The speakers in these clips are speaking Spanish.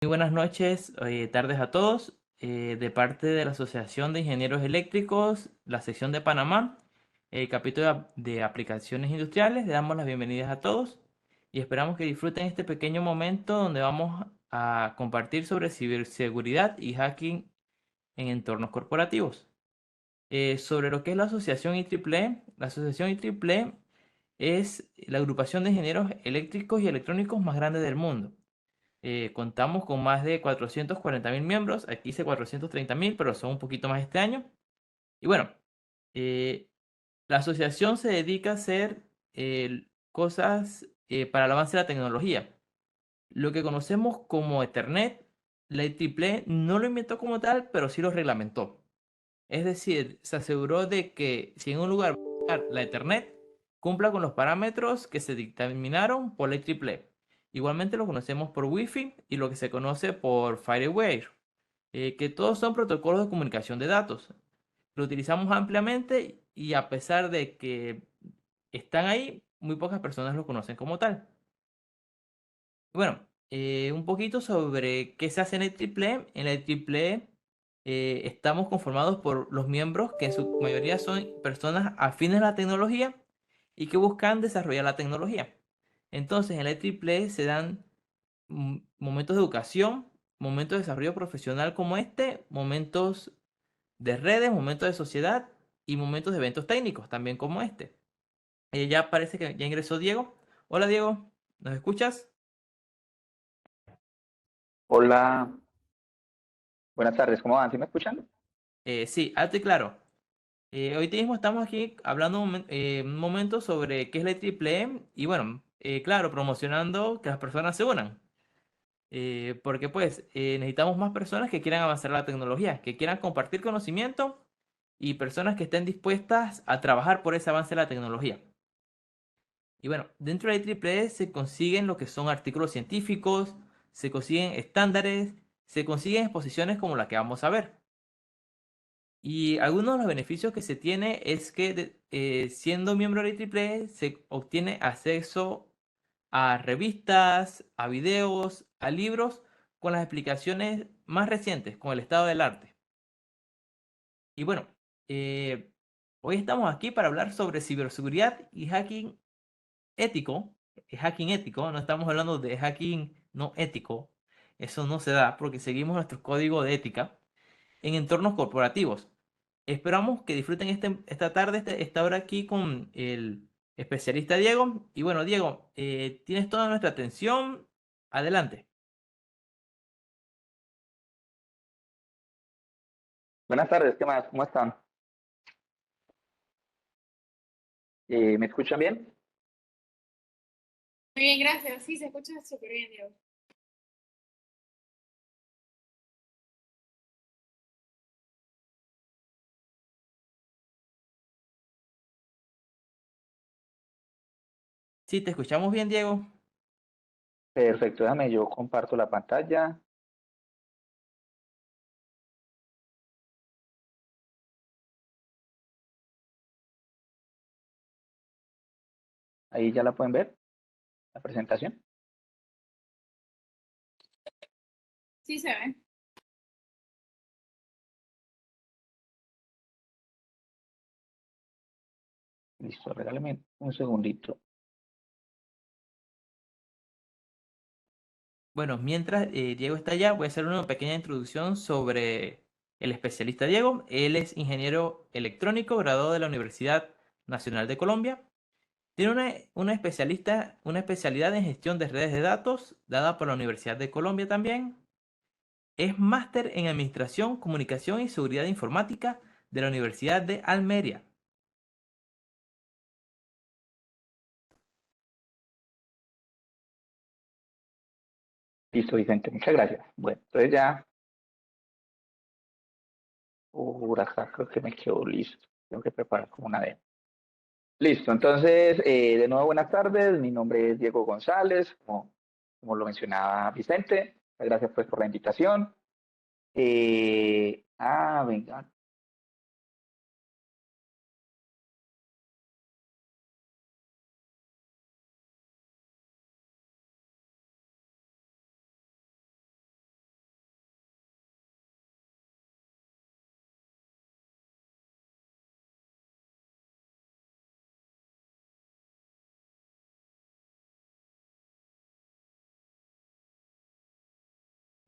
Muy buenas noches, tardes a todos. De parte de la Asociación de Ingenieros Eléctricos, la sección de Panamá, el capítulo de aplicaciones industriales, le damos las bienvenidas a todos y esperamos que disfruten este pequeño momento donde vamos a compartir sobre ciberseguridad y hacking en entornos corporativos. Sobre lo que es la Asociación IEEE, la Asociación IEEE es la agrupación de ingenieros eléctricos y electrónicos más grande del mundo. Contamos con más de 440.000 miembros. Aquí dice 430.000, pero son un poquito más este año. Y bueno, eh, la asociación se dedica a hacer cosas para el avance de la tecnología. Lo que conocemos como Ethernet, la IEEE no lo inventó como tal, pero sí lo reglamentó. Es decir, se aseguró de que si en un lugar la Ethernet cumpla con los parámetros que se dictaminaron por la IEEE. Igualmente lo conocemos por Wi-Fi y lo que se conoce por FireWire, que todos son protocolos de comunicación de datos. Lo utilizamos ampliamente y a pesar de que están ahí, muy pocas personas lo conocen como tal. Bueno, un poquito sobre qué se hace en el triple. En el triple estamos conformados por los miembros que en su mayoría son personas afines a la tecnología y que buscan desarrollar la tecnología. Entonces, en el triple se dan momentos de educación, momentos de desarrollo profesional como este, momentos de redes, momentos de sociedad y momentos de eventos técnicos también como este. Ya parece que ya ingresó Diego. Hola Diego, ¿nos escuchas? Hola, buenas tardes, ¿cómo van? ¿Sí me escuchan? Sí, alto y claro. Hoy mismo estamos aquí hablando un momento sobre qué es la IEEE y bueno, claro, promocionando que las personas se unan. Porque pues necesitamos más personas que quieran avanzar la tecnología, que quieran compartir conocimiento y personas que estén dispuestas a trabajar por ese avance de la tecnología. Y bueno, dentro de la IEEE se consiguen lo que son artículos científicos, se consiguen estándares, se consiguen exposiciones como la que vamos a ver. Y algunos de los beneficios que se tiene es que siendo miembro de IEEE se obtiene acceso a revistas, a videos, a libros con las explicaciones más recientes, con el estado del arte. Y bueno, eh, hoy estamos aquí para hablar sobre ciberseguridad y hacking ético, no estamos hablando de hacking no ético, eso no se da porque seguimos nuestro código de ética en entornos corporativos. Esperamos que disfruten esta tarde, esta hora aquí con el especialista Diego. Y bueno, Diego, tienes toda nuestra atención. Adelante. Buenas tardes, ¿qué más? ¿Cómo están? ¿Me escuchan bien? Muy bien, gracias. Sí, se escucha súper bien, Diego. Sí, te escuchamos bien, Diego. Perfecto, déjame, yo comparto la pantalla. Ahí ya la pueden ver, la presentación. Sí se ve. Listo, regálame un segundito. Bueno, mientras Diego está allá, voy a hacer una pequeña introducción sobre el especialista Diego. Él es ingeniero electrónico graduado de la Universidad Nacional de Colombia. Tiene una especialidad en gestión de redes de datos, dada por la Universidad de Colombia también. Es máster en Administración, Comunicación y Seguridad Informática de la Universidad de Almería. Listo, Vicente, muchas gracias. Bueno, entonces ya, por acá creo que me quedó listo. Tengo que preparar como una demo. Listo, entonces, de nuevo buenas tardes. Mi nombre es Diego González, como lo mencionaba Vicente. Muchas gracias pues por la invitación. Venga,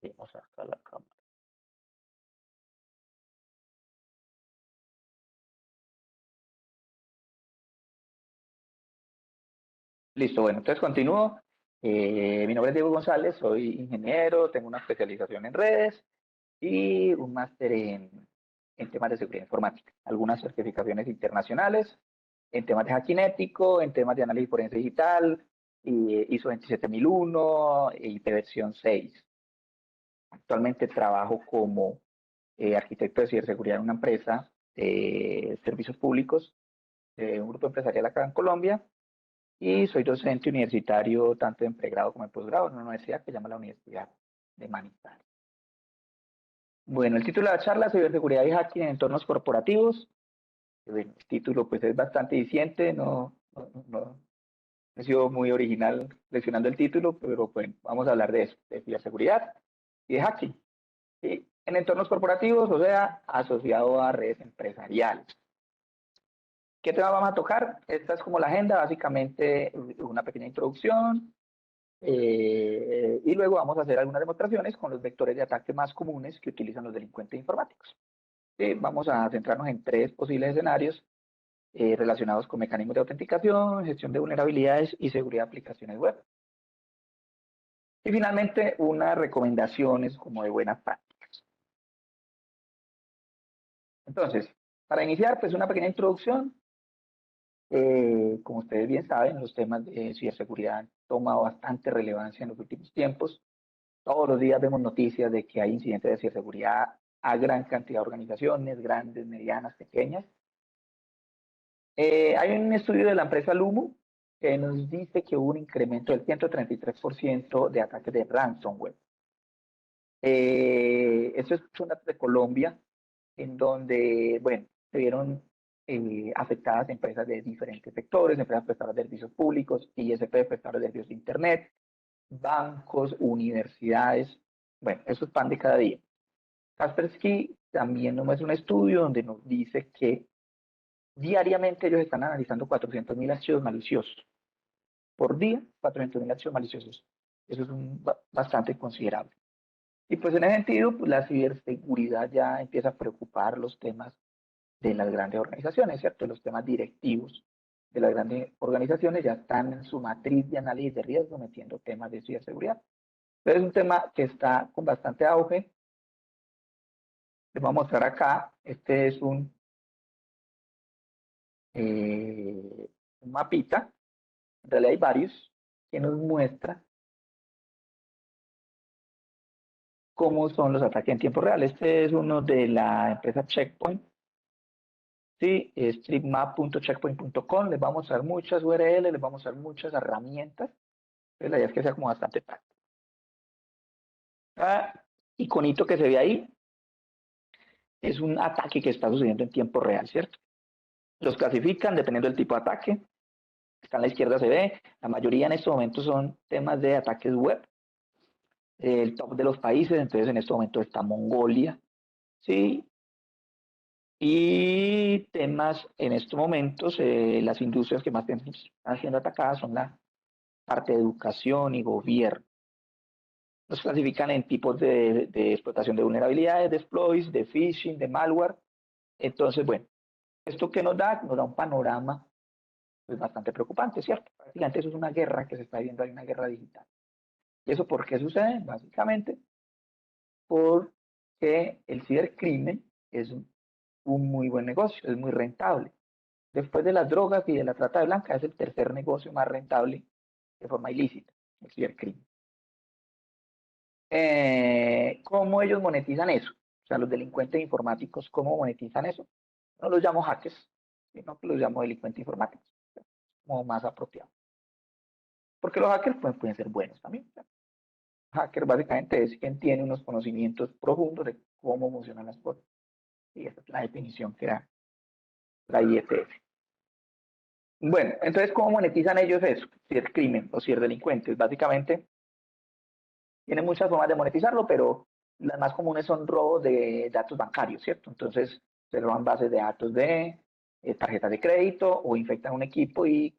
Vamos acá la cámara. Listo, bueno, entonces continúo. Mi nombre es Diego González, soy ingeniero, tengo una especialización en redes y un máster en temas de seguridad informática, algunas certificaciones internacionales en temas de hacking ético, en temas de análisis forense digital, y ISO 27001 y IP versión 6. Actualmente trabajo como arquitecto de ciberseguridad en una empresa de servicios públicos, un grupo empresarial acá en Colombia, y soy docente universitario tanto en pregrado como en posgrado en una universidad que se llama la Universidad de Manizales. Bueno, el título de la charla es Ciberseguridad y Hacking en entornos corporativos. Bueno, el título pues es bastante diciente, no he sido muy original seleccionando el título, pero bueno, vamos a hablar de eso, de ciberseguridad y de hacking. ¿Sí? En entornos corporativos, o sea, asociado a redes empresariales. ¿Qué tema vamos a tocar? Esta es como la agenda, básicamente una pequeña introducción, y luego vamos a hacer algunas demostraciones con los vectores de ataque más comunes que utilizan los delincuentes informáticos. Sí, vamos a centrarnos en 3 posibles escenarios relacionados con mecanismos de autenticación, gestión de vulnerabilidades y seguridad de aplicaciones web. Y finalmente, unas recomendaciones como de buenas prácticas. Entonces, para iniciar, pues una pequeña introducción. Como ustedes bien saben, los temas de ciberseguridad han tomado bastante relevancia en los últimos tiempos. Todos los días vemos noticias de que hay incidentes de ciberseguridad a gran cantidad de organizaciones, grandes, medianas, pequeñas. Hay un estudio de la empresa Lumo que nos dice que hubo un incremento del 133% de ataques de ransomware. Esto es un dato de Colombia, en donde, bueno, se vieron afectadas empresas de diferentes sectores, empresas prestadoras de servicios públicos, ISP, prestadoras de servicios de Internet, bancos, universidades. Bueno, eso es pan de cada día. Kaspersky también nos muestra un estudio donde nos dice que diariamente ellos están analizando 400.000 archivos maliciosos. Por día, 400.000 archivos maliciosos. Eso es bastante considerable. Y pues en ese sentido, pues, la ciberseguridad ya empieza a preocupar los temas de las grandes organizaciones, ¿cierto? Los temas directivos de las grandes organizaciones ya están en su matriz de análisis de riesgo metiendo temas de ciberseguridad. Entonces es un tema que está con bastante auge. Les voy a mostrar acá, este es un mapita, en realidad hay varios, que nos muestra cómo son los ataques en tiempo real. Este es uno de la empresa Checkpoint. Sí, streetmap.checkpoint.com, les vamos a mostrar muchas URL, les vamos a mostrar muchas herramientas. Entonces la idea es que sea como bastante práctico. Cada iconito que se ve ahí es un ataque que está sucediendo en tiempo real, ¿cierto? Los clasifican dependiendo del tipo de ataque. Acá a la izquierda se ve, la mayoría en estos momentos son temas de ataques web. El top de los países, entonces en este momento está Mongolia, ¿sí? Y temas en estos momentos, las industrias que más están siendo atacadas son la parte de educación y gobierno. Los clasifican en tipos de explotación de vulnerabilidades, de exploits, de phishing, de malware. Entonces, bueno, ¿esto qué nos da? Nos da un panorama pues, bastante preocupante, ¿cierto? Prácticamente eso es una guerra que se está viendo, hay una guerra digital. ¿Y eso por qué sucede? Básicamente porque el cibercrimen es un muy buen negocio, es muy rentable. Después de las drogas y de la trata de blancas, es el tercer negocio más rentable de forma ilícita, el cibercrimen. ¿Cómo ellos monetizan eso? O sea, los delincuentes informáticos, ¿cómo monetizan eso? No los llamo hackers, sino que los llamo delincuentes informáticos, como más apropiado. Porque los hackers pues, pueden ser buenos también. Hacker básicamente es quien tiene unos conocimientos profundos de cómo funcionan las cosas. Y esa es la definición que da la IETF. Bueno, entonces, ¿cómo monetizan ellos eso? Si es crimen o si es delincuentes. Básicamente, tienen muchas formas de monetizarlo, pero las más comunes son robos de datos bancarios, ¿cierto? Entonces, se roban bases de datos de tarjetas de crédito o infectan un equipo y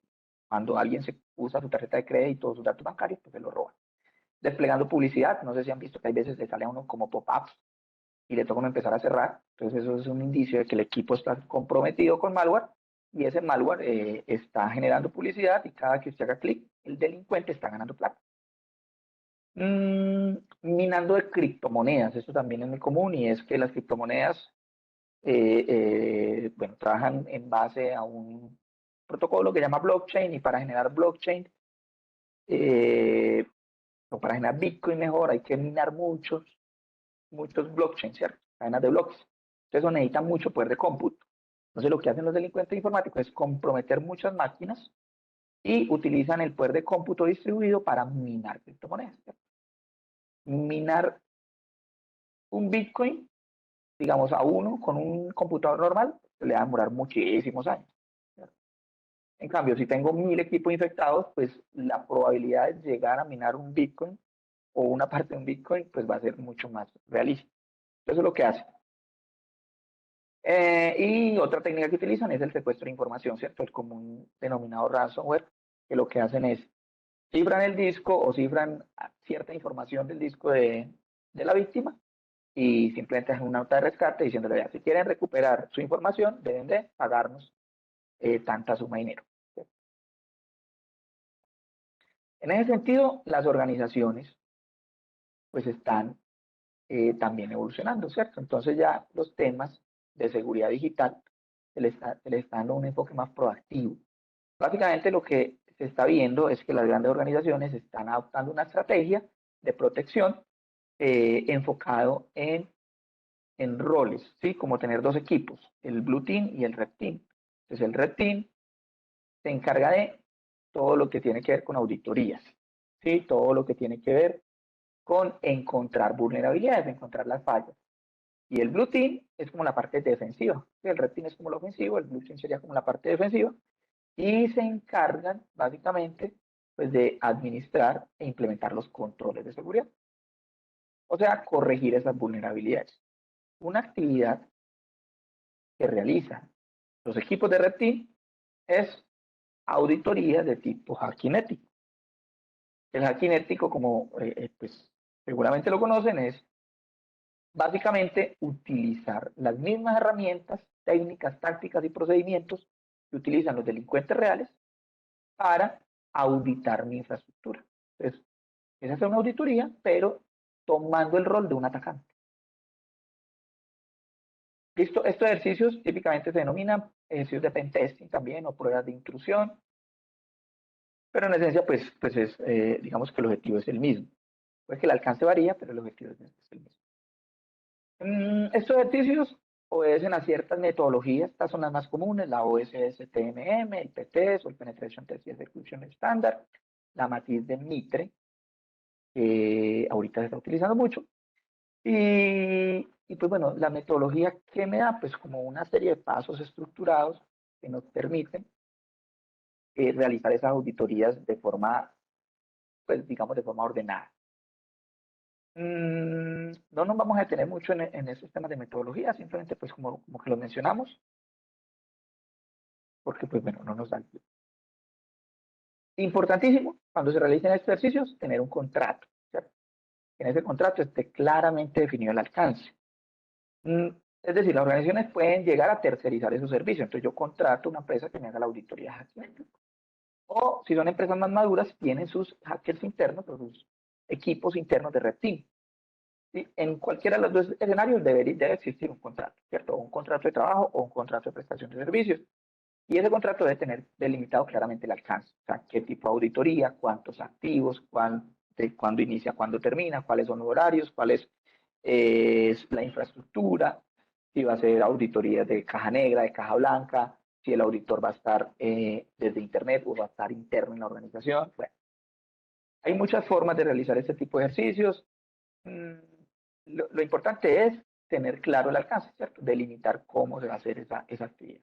cuando alguien se usa su tarjeta de crédito o sus datos bancarios, pues se lo roban. desplegando publicidad. No sé si han visto que hay veces le sale a uno como pop-ups y le toca uno empezar a cerrar. Entonces eso es un indicio de que el equipo está comprometido con malware y ese malware está generando publicidad y cada que usted haga clic, el delincuente está ganando plata. Minando de criptomonedas, esto también es muy común y es que las criptomonedas bueno, trabajan en base a un protocolo que se llama blockchain y para generar blockchain o para generar Bitcoin mejor hay que minar muchos blockchains, ¿cierto? Cadenas de bloques. Entonces eso necesita mucho poder de cómputo. Entonces lo que hacen los delincuentes informáticos es comprometer muchas máquinas y utilizan el poder de cómputo distribuido para minar criptomonedas, ¿cierto? Minar un Bitcoin, digamos, a uno con un computador normal, le va a demorar muchísimos años. ¿Cierto? En cambio, si tengo 1000 equipos infectados, pues la probabilidad de llegar a minar un Bitcoin o una parte de un Bitcoin, pues va a ser mucho más realista. Eso es lo que hace. Y otra técnica que utilizan es el secuestro de información, ¿cierto? El común denominado ransomware, que lo que hacen es cifran el disco o cifran cierta información del disco de la víctima y simplemente hacen una nota de rescate diciéndole, vea, si quieren recuperar su información, deben de pagarnos tanta suma de dinero. ¿Cierto? En ese sentido, las organizaciones pues están también evolucionando, ¿cierto? Entonces ya los temas de seguridad digital se le está dando un enfoque más proactivo. Básicamente lo que se está viendo es que las grandes organizaciones están adoptando una estrategia de protección enfocado en roles, ¿sí? Como tener dos equipos, el Blue Team y el Red Team. Entonces el Red Team se encarga de todo lo que tiene que ver con auditorías, ¿sí? Todo lo que tiene que ver con encontrar vulnerabilidades, encontrar las fallas. Y el Blue Team es como la parte defensiva. El Red Team es como lo ofensivo, el Blue Team sería como la parte defensiva. Y se encargan básicamente pues, de administrar e implementar los controles de seguridad. O sea, corregir esas vulnerabilidades. Una actividad que realizan los equipos de Red Team es auditorías de tipo hacking ético. El hacking ético, como pues, seguramente lo conocen, es básicamente utilizar las mismas herramientas, técnicas, tácticas y procedimientos que utilizan los delincuentes reales para auditar mi infraestructura. Entonces, es hacer una auditoría, pero tomando el rol de un atacante. Listo, estos ejercicios típicamente se denominan ejercicios de pentesting también o pruebas de intrusión, pero en esencia, pues es, digamos que el objetivo es el mismo. Pues que el alcance varía, pero el objetivo es el mismo. Estos ejercicios obedecen a ciertas metodologías, estas son las más comunes, la OSS-TMM, el PTES o el Penetration Test y Execution Standard, la matriz de Mitre, que ahorita se está utilizando mucho, y pues bueno, la metodología que me da, pues como una serie de pasos estructurados que nos permiten realizar esas auditorías de forma, pues digamos, de forma ordenada. No nos vamos a detener mucho en esos temas de metodología, simplemente pues como que lo mencionamos, porque pues bueno, no nos da el tiempo. Importantísimo, cuando se realicen estos ejercicios, tener un contrato, ¿cierto? En ese contrato esté claramente definido el alcance. Es decir, las organizaciones pueden llegar a tercerizar esos servicios. Entonces yo contrato una empresa que me haga la auditoría de hacking. O si son empresas más maduras, tienen sus hackers internos o sus equipos internos de Red Team. ¿Sí? En cualquiera de los dos escenarios debe existir un contrato, ¿cierto? Un contrato de trabajo o un contrato de prestación de servicios. Y ese contrato debe tener delimitado claramente el alcance. O sea, qué tipo de auditoría, cuántos activos, cuándo inicia, cuándo termina, cuáles son los horarios, cuál es la infraestructura, si va a ser auditoría de caja negra, de caja blanca, si el auditor va a estar desde internet o va a estar interno en la organización. Bueno, hay muchas formas de realizar este tipo de ejercicios. Lo importante es tener claro el alcance, ¿cierto? Delimitar cómo se va a hacer esa actividad.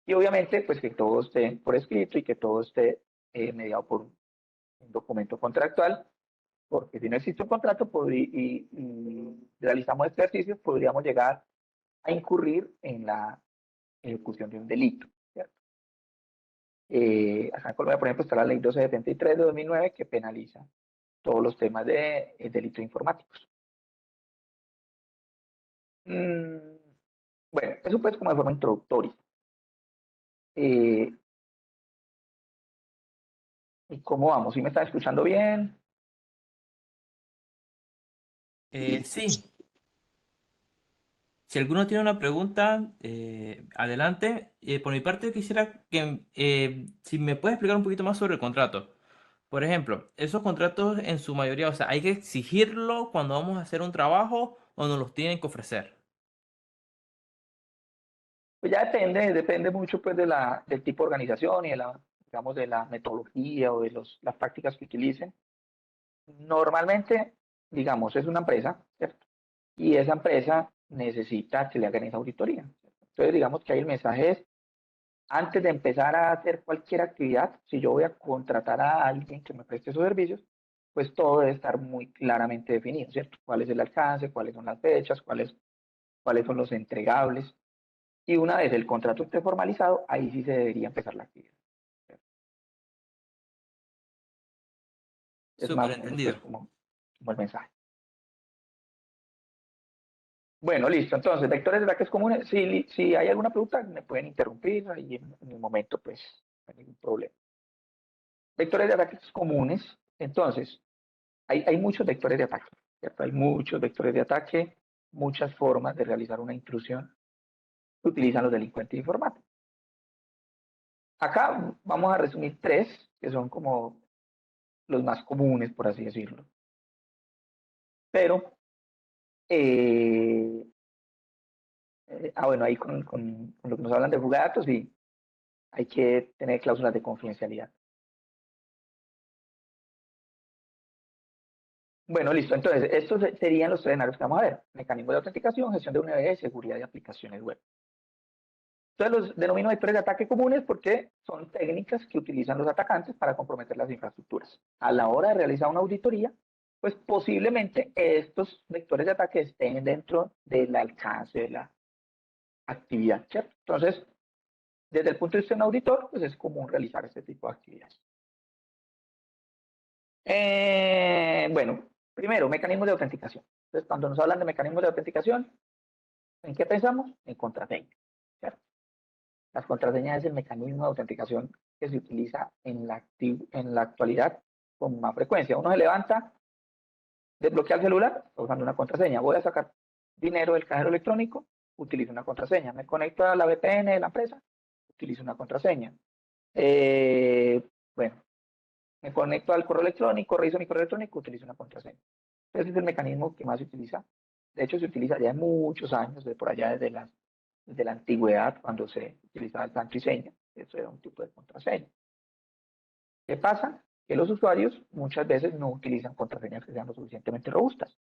Y obviamente, pues que todo esté por escrito y que todo esté mediado por un documento contractual, porque si no existe un contrato y realizamos este ejercicio, podríamos llegar a incurrir en la ejecución de un delito, ¿cierto? Acá en Colombia, por ejemplo, está la ley 1273 de 2009 que penaliza todos los temas de delitos informáticos. Bueno, eso pues como de forma introductoria. ¿Y cómo vamos? ¿Sí me están escuchando bien? Sí, si alguno tiene una pregunta, adelante. Por mi parte, quisiera que si me puedes explicar un poquito más sobre el contrato. Por ejemplo, esos contratos en su mayoría, o sea, ¿hay que exigirlo cuando vamos a hacer un trabajo o nos los tienen que ofrecer? Pues ya depende mucho pues del tipo de organización y de la, digamos, de la metodología o de las prácticas que utilicen. Normalmente, digamos, es una empresa, ¿cierto? Y esa empresa necesita que le hagan esa auditoría. Entonces, digamos que ahí el mensaje es, antes de empezar a hacer cualquier actividad, si yo voy a contratar a alguien que me preste esos servicios, pues todo debe estar muy claramente definido, ¿cierto? ¿Cuál es el alcance? ¿Cuáles son las fechas? ¿Cuáles son los entregables? Y una vez el contrato esté formalizado, ahí sí se debería empezar la actividad. Es Súper más o menos pues entendido. como el mensaje. Bueno, listo. Entonces, vectores de ataques comunes. Si hay alguna pregunta, me pueden interrumpir ahí en el momento, pues no hay ningún problema. Vectores de ataques comunes. Entonces, hay muchos vectores de ataque, ¿cierto? Hay muchos vectores de ataque, muchas formas de realizar una intrusión que utilizan los delincuentes informáticos. Acá vamos a resumir tres, que son como los más comunes, por así decirlo. Pero, bueno, ahí con lo que nos hablan de fuga de datos, sí, hay que tener cláusulas de confidencialidad. Bueno, listo. Entonces, estos serían los tres escenarios que vamos a ver. Mecanismo de autenticación, gestión de UNB y seguridad de aplicaciones web. Entonces, los denomino vectores de ataque comunes porque son técnicas que utilizan los atacantes para comprometer las infraestructuras. A la hora de realizar una auditoría, pues posiblemente estos vectores de ataque estén dentro del alcance de la actividad, ¿cierto? Entonces, desde el punto de vista de un auditor, pues es común realizar este tipo de actividades. Bueno, primero, mecanismos de autenticación. Entonces, cuando nos hablan de mecanismos de autenticación, ¿en qué pensamos? En contraseña, ¿cierto? Las contraseñas es el mecanismo de autenticación que se utiliza en la actualidad con más frecuencia. Uno se levanta, desbloquea el celular, está usando una contraseña. Voy a sacar dinero del cajero electrónico, utilizo una contraseña. Me conecto a la VPN de la empresa, utilizo una contraseña. Bueno, me conecto al correo electrónico, reviso mi correo electrónico, utilizo una contraseña. Ese es el mecanismo que más se utiliza. De hecho, se utiliza ya en muchos años, de por allá desde la antigüedad, cuando se utilizaba el santo y seña. Eso era un tipo de contraseña. ¿Qué pasa? Que los usuarios muchas veces no utilizan contraseñas que sean lo suficientemente robustas.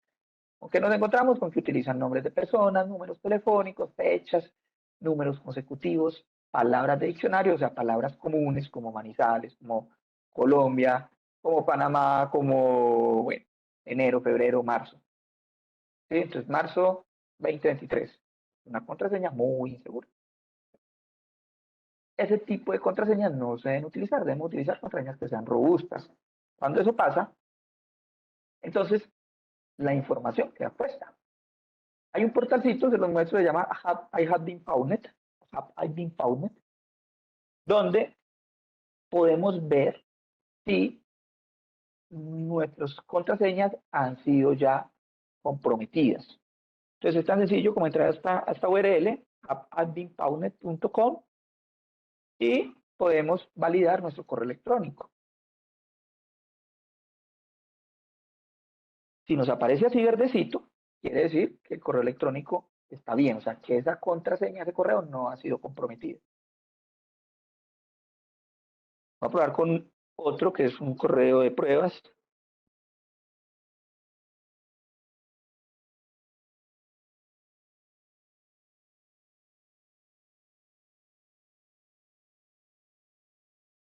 Aunque nos encontramos con que utilizan nombres de personas, números telefónicos, fechas, números consecutivos, palabras de diccionario, o sea, palabras comunes como Manizales, como Colombia, como Panamá, como, bueno, enero, febrero, marzo. ¿Sí? Entonces, marzo 2023, una contraseña muy insegura. Ese tipo de contraseñas no se deben utilizar, debemos utilizar contraseñas que sean robustas. Cuando eso pasa, entonces la información queda puesta. Hay un portalcito, se los muestro, se llama I have been founded, I've been founded, donde podemos ver si nuestras contraseñas han sido ya comprometidas. Entonces es tan sencillo como entrar a esta URL, havebeentfounded.com, y podemos validar nuestro correo electrónico. Si nos aparece así verdecito, quiere decir que el correo electrónico está bien, o sea, que esa contraseña de correo no ha sido comprometida. Voy a probar con otro que es un correo de pruebas.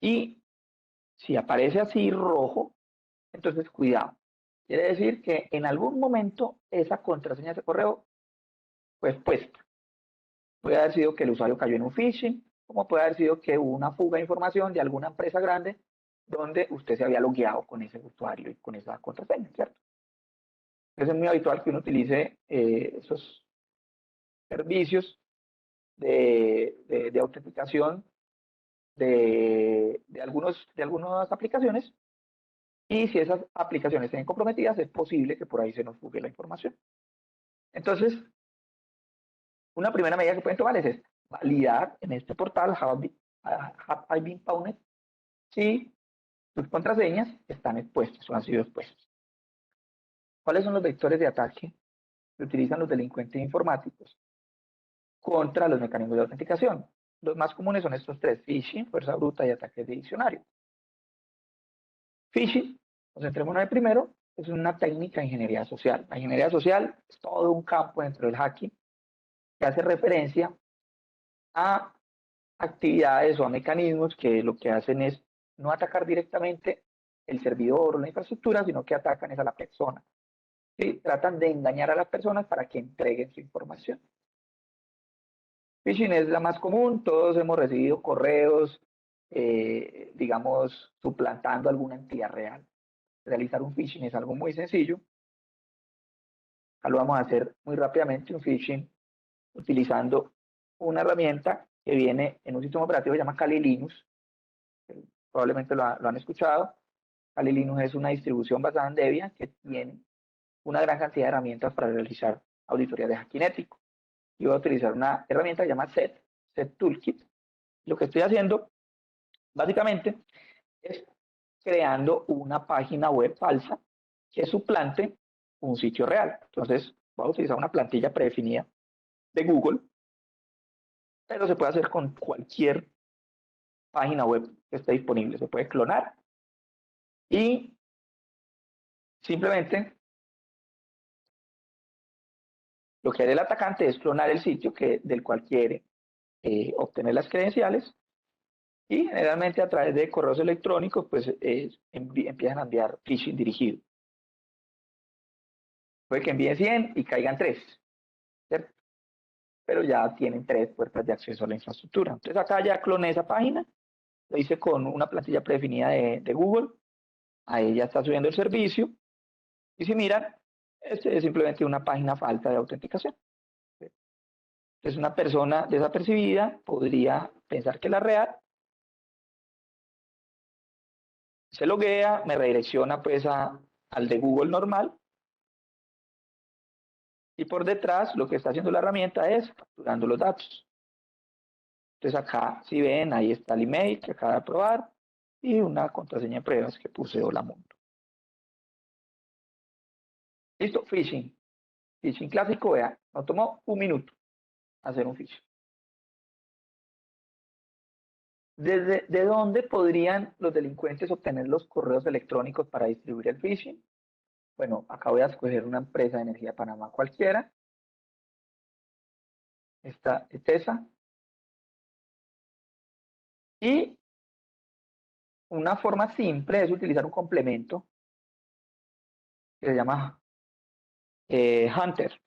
Y si aparece así rojo, entonces cuidado. Quiere decir que en algún momento esa contraseña de correo fue puesta. Puede haber sido que el usuario cayó en un phishing, como puede haber sido que hubo una fuga de información de alguna empresa grande donde usted se había logueado con ese usuario y con esa contraseña, ¿cierto? Entonces es muy habitual que uno utilice esos servicios de autenticación de algunas aplicaciones, y si esas aplicaciones estén comprometidas, es posible que por ahí se nos fugue la información. Entonces, una primera medida que pueden tomar es validar en este portal Have I Been Pwned si sus contraseñas están expuestas o han sido expuestas. ¿Cuáles son los vectores de ataque que utilizan los delincuentes informáticos contra los mecanismos de autenticación? Los más comunes son estos tres: phishing, fuerza bruta y ataques de diccionario. Phishing, concentrémonos en el primero, es una técnica de ingeniería social. La ingeniería social es todo un campo dentro del hacking que hace referencia a actividades o a mecanismos que lo que hacen es no atacar directamente el servidor o la infraestructura, sino que atacan es a la persona. ¿Sí? Tratan de engañar a las personas para que entreguen su información. Phishing es la más común, todos hemos recibido correos, digamos, suplantando alguna entidad real. Realizar un phishing es algo muy sencillo. Acá lo vamos a hacer muy rápidamente, un phishing utilizando una herramienta que viene en un sistema operativo que se llama Kali Linux. Probablemente lo han escuchado. Kali Linux es una distribución basada en Debian que tiene una gran cantidad de herramientas para realizar auditorías de hacking ético. Yo voy a utilizar una herramienta que se llama Set Toolkit. Lo que estoy haciendo, básicamente, es creando una página web falsa que suplante un sitio real. Entonces, voy a utilizar una plantilla predefinida de Google, pero se puede hacer con cualquier página web que esté disponible. Se puede clonar y simplemente lo que hace el atacante es clonar el sitio del cual quiere obtener las credenciales, y generalmente a través de correos electrónicos pues empiezan a enviar phishing dirigido. Puede que envíen 100 y caigan 3, ¿cierto? Pero ya tienen 3 puertas de acceso a la infraestructura. Entonces acá ya cloné esa página, lo hice con una plantilla predefinida de Google, ahí ya está subiendo el servicio, y si miran, este es simplemente una página falsa de autenticación. Entonces una persona desapercibida podría pensar que es la real, se loguea, me redirecciona pues al de Google normal, y por detrás lo que está haciendo la herramienta es capturando los datos. Entonces acá, si ven, ahí está el email que acaba de aprobar y una contraseña de pruebas que puse Hola Mundo. Listo, phishing. Phishing clásico, vean, nos tomó 1 minuto hacer un phishing. ¿De dónde podrían los delincuentes obtener los correos electrónicos para distribuir el phishing? Bueno, acá voy a escoger una empresa de energía de Panamá cualquiera. Esta es esa. Y una forma simple es utilizar un complemento que se llama Hunter.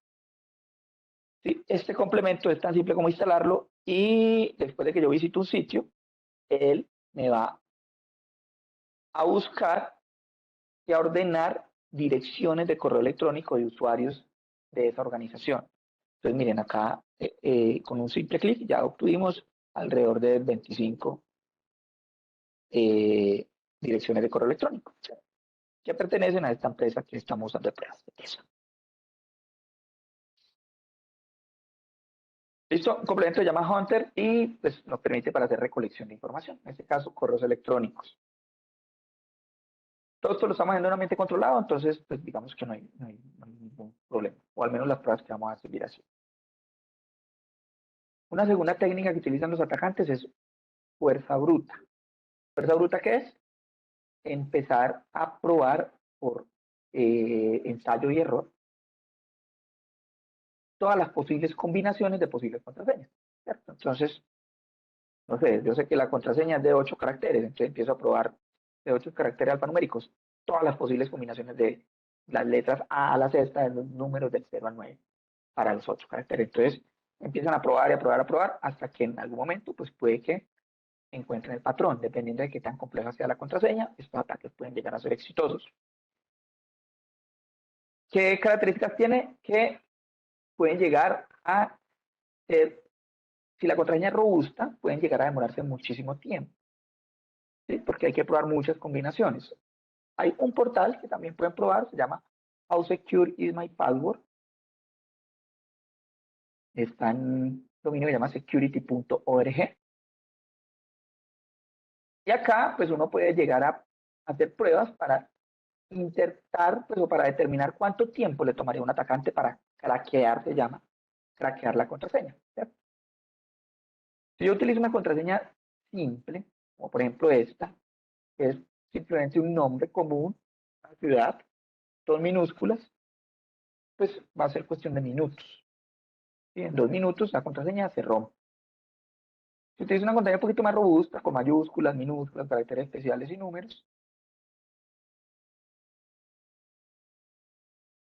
¿Sí? Este complemento es tan simple como instalarlo, y después de que yo visite un sitio, él me va a buscar y a ordenar direcciones de correo electrónico de usuarios de esa organización. Entonces miren acá, con un simple clic ya obtuvimos alrededor de 25 direcciones de correo electrónico que pertenecen a esta empresa que estamos usando de pruebas. Listo, un complemento se llama Hunter y pues, nos permite para hacer recolección de información, en este caso correos electrónicos. Todo esto lo estamos haciendo en un ambiente controlado, entonces pues, digamos que no hay ningún problema, o al menos las pruebas que vamos a seguir así. Una segunda técnica que utilizan los atacantes es fuerza bruta. ¿Fuerza bruta qué es? Empezar a probar por ensayo y error todas las posibles combinaciones de posibles contraseñas, ¿cierto? Entonces, no sé, yo sé que la contraseña es de 8 caracteres, entonces empiezo a probar de 8 caracteres alfanuméricos todas las posibles combinaciones de las letras A a la Z, de los números del 0 al 9 para los 8 caracteres. Entonces, empiezan a probar y a probar hasta que en algún momento, pues puede que encuentren el patrón. Dependiendo de qué tan compleja sea la contraseña, estos ataques pueden llegar a ser exitosos. ¿Qué características tiene? Que pueden llegar a ser, si la contraseña es robusta, pueden llegar a demorarse muchísimo tiempo, ¿sí? Porque hay que probar muchas combinaciones. Hay un portal que también pueden probar, se llama How Secure is My Password. Está en dominio que se llama security.org. Y acá, pues uno puede llegar a hacer pruebas para intentar, pues, o para determinar cuánto tiempo le tomaría a un atacante para craquear, se llama, craquear la contraseña, ¿cierto? Si yo utilizo una contraseña simple, como por ejemplo esta, que es simplemente un nombre común, una ciudad, dos minúsculas, pues va a ser cuestión de minutos. ¿Sí? En 2 minutos la contraseña se rompe. Si utilizo una contraseña un poquito más robusta, con mayúsculas, minúsculas, caracteres especiales y números,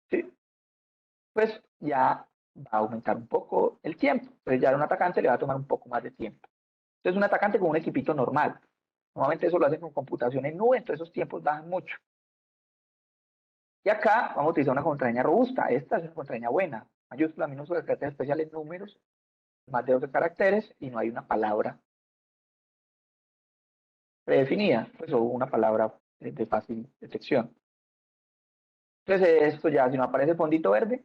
¿sí? Pues ya va a aumentar un poco el tiempo. Entonces ya a un atacante le va a tomar un poco más de tiempo. Entonces un atacante con un equipito normal. Normalmente eso lo hacen con computación en nube, entonces esos tiempos bajan mucho. Y acá vamos a utilizar una contraseña robusta. Esta es una contraseña buena. Mayúsculas, minúsculas, caracteres especiales, números, más de 12 caracteres y no hay una palabra predefinida, pues, o una palabra de fácil detección. Entonces esto ya, si no aparece fondito verde,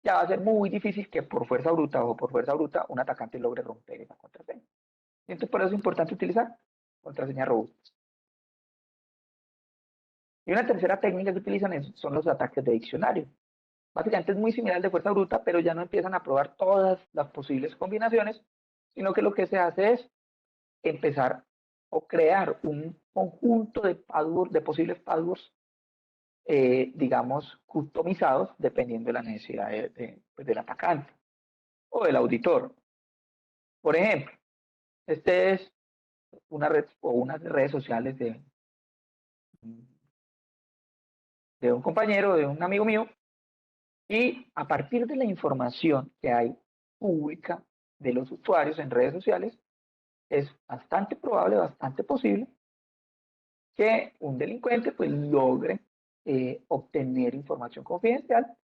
ya va a ser muy difícil que por fuerza bruta o por fuerza bruta un atacante logre romper esa contraseña. Y entonces por eso es importante utilizar contraseñas robustas. Y una tercera técnica que utilizan son los ataques de diccionario. Básicamente es muy similar al de fuerza bruta, pero ya no empiezan a probar todas las posibles combinaciones, sino que lo que se hace es empezar o crear un conjunto de passwords, de posibles passwords, digamos, customizados dependiendo de la necesidad pues, del atacante o del auditor. Por ejemplo, este es una red o unas redes sociales de un compañero, de un amigo mío, y a partir de la información que hay pública de los usuarios en redes sociales, es bastante probable, bastante posible que un delincuente pues logre obtener información confidencial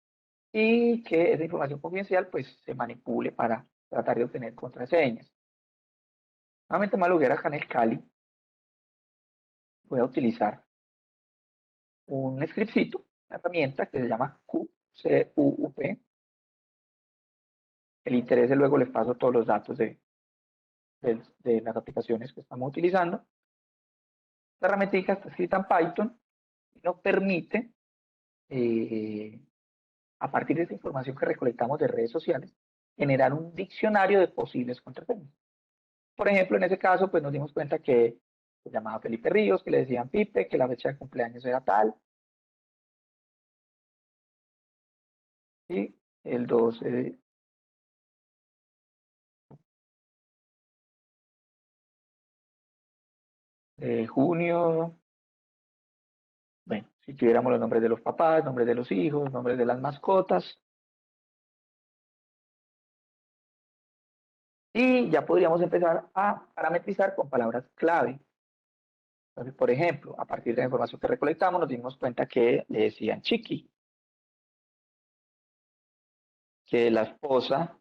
y que esa información confidencial pues se manipule para tratar de obtener contraseñas. Nuevamente Maloguera acá en el Cali voy a utilizar un scriptcito, una herramienta que se llama QCUUP. El interés luego les paso todos los datos de las aplicaciones que estamos utilizando. La herramienta está escrita en Python y nos permite, a partir de esa información que recolectamos de redes sociales, generar un diccionario de posibles contraseñas. Por ejemplo, en ese caso, pues nos dimos cuenta que se llamaba Felipe Ríos, que le decían Pipe, que la fecha de cumpleaños era tal, y el 12 de junio, bueno, si tuviéramos los nombres de los papás, nombres de los hijos, nombres de las mascotas, y ya podríamos empezar a parametrizar con palabras clave. Entonces, por ejemplo, a partir de la información que recolectamos, nos dimos cuenta que le decían Chiqui, que la esposa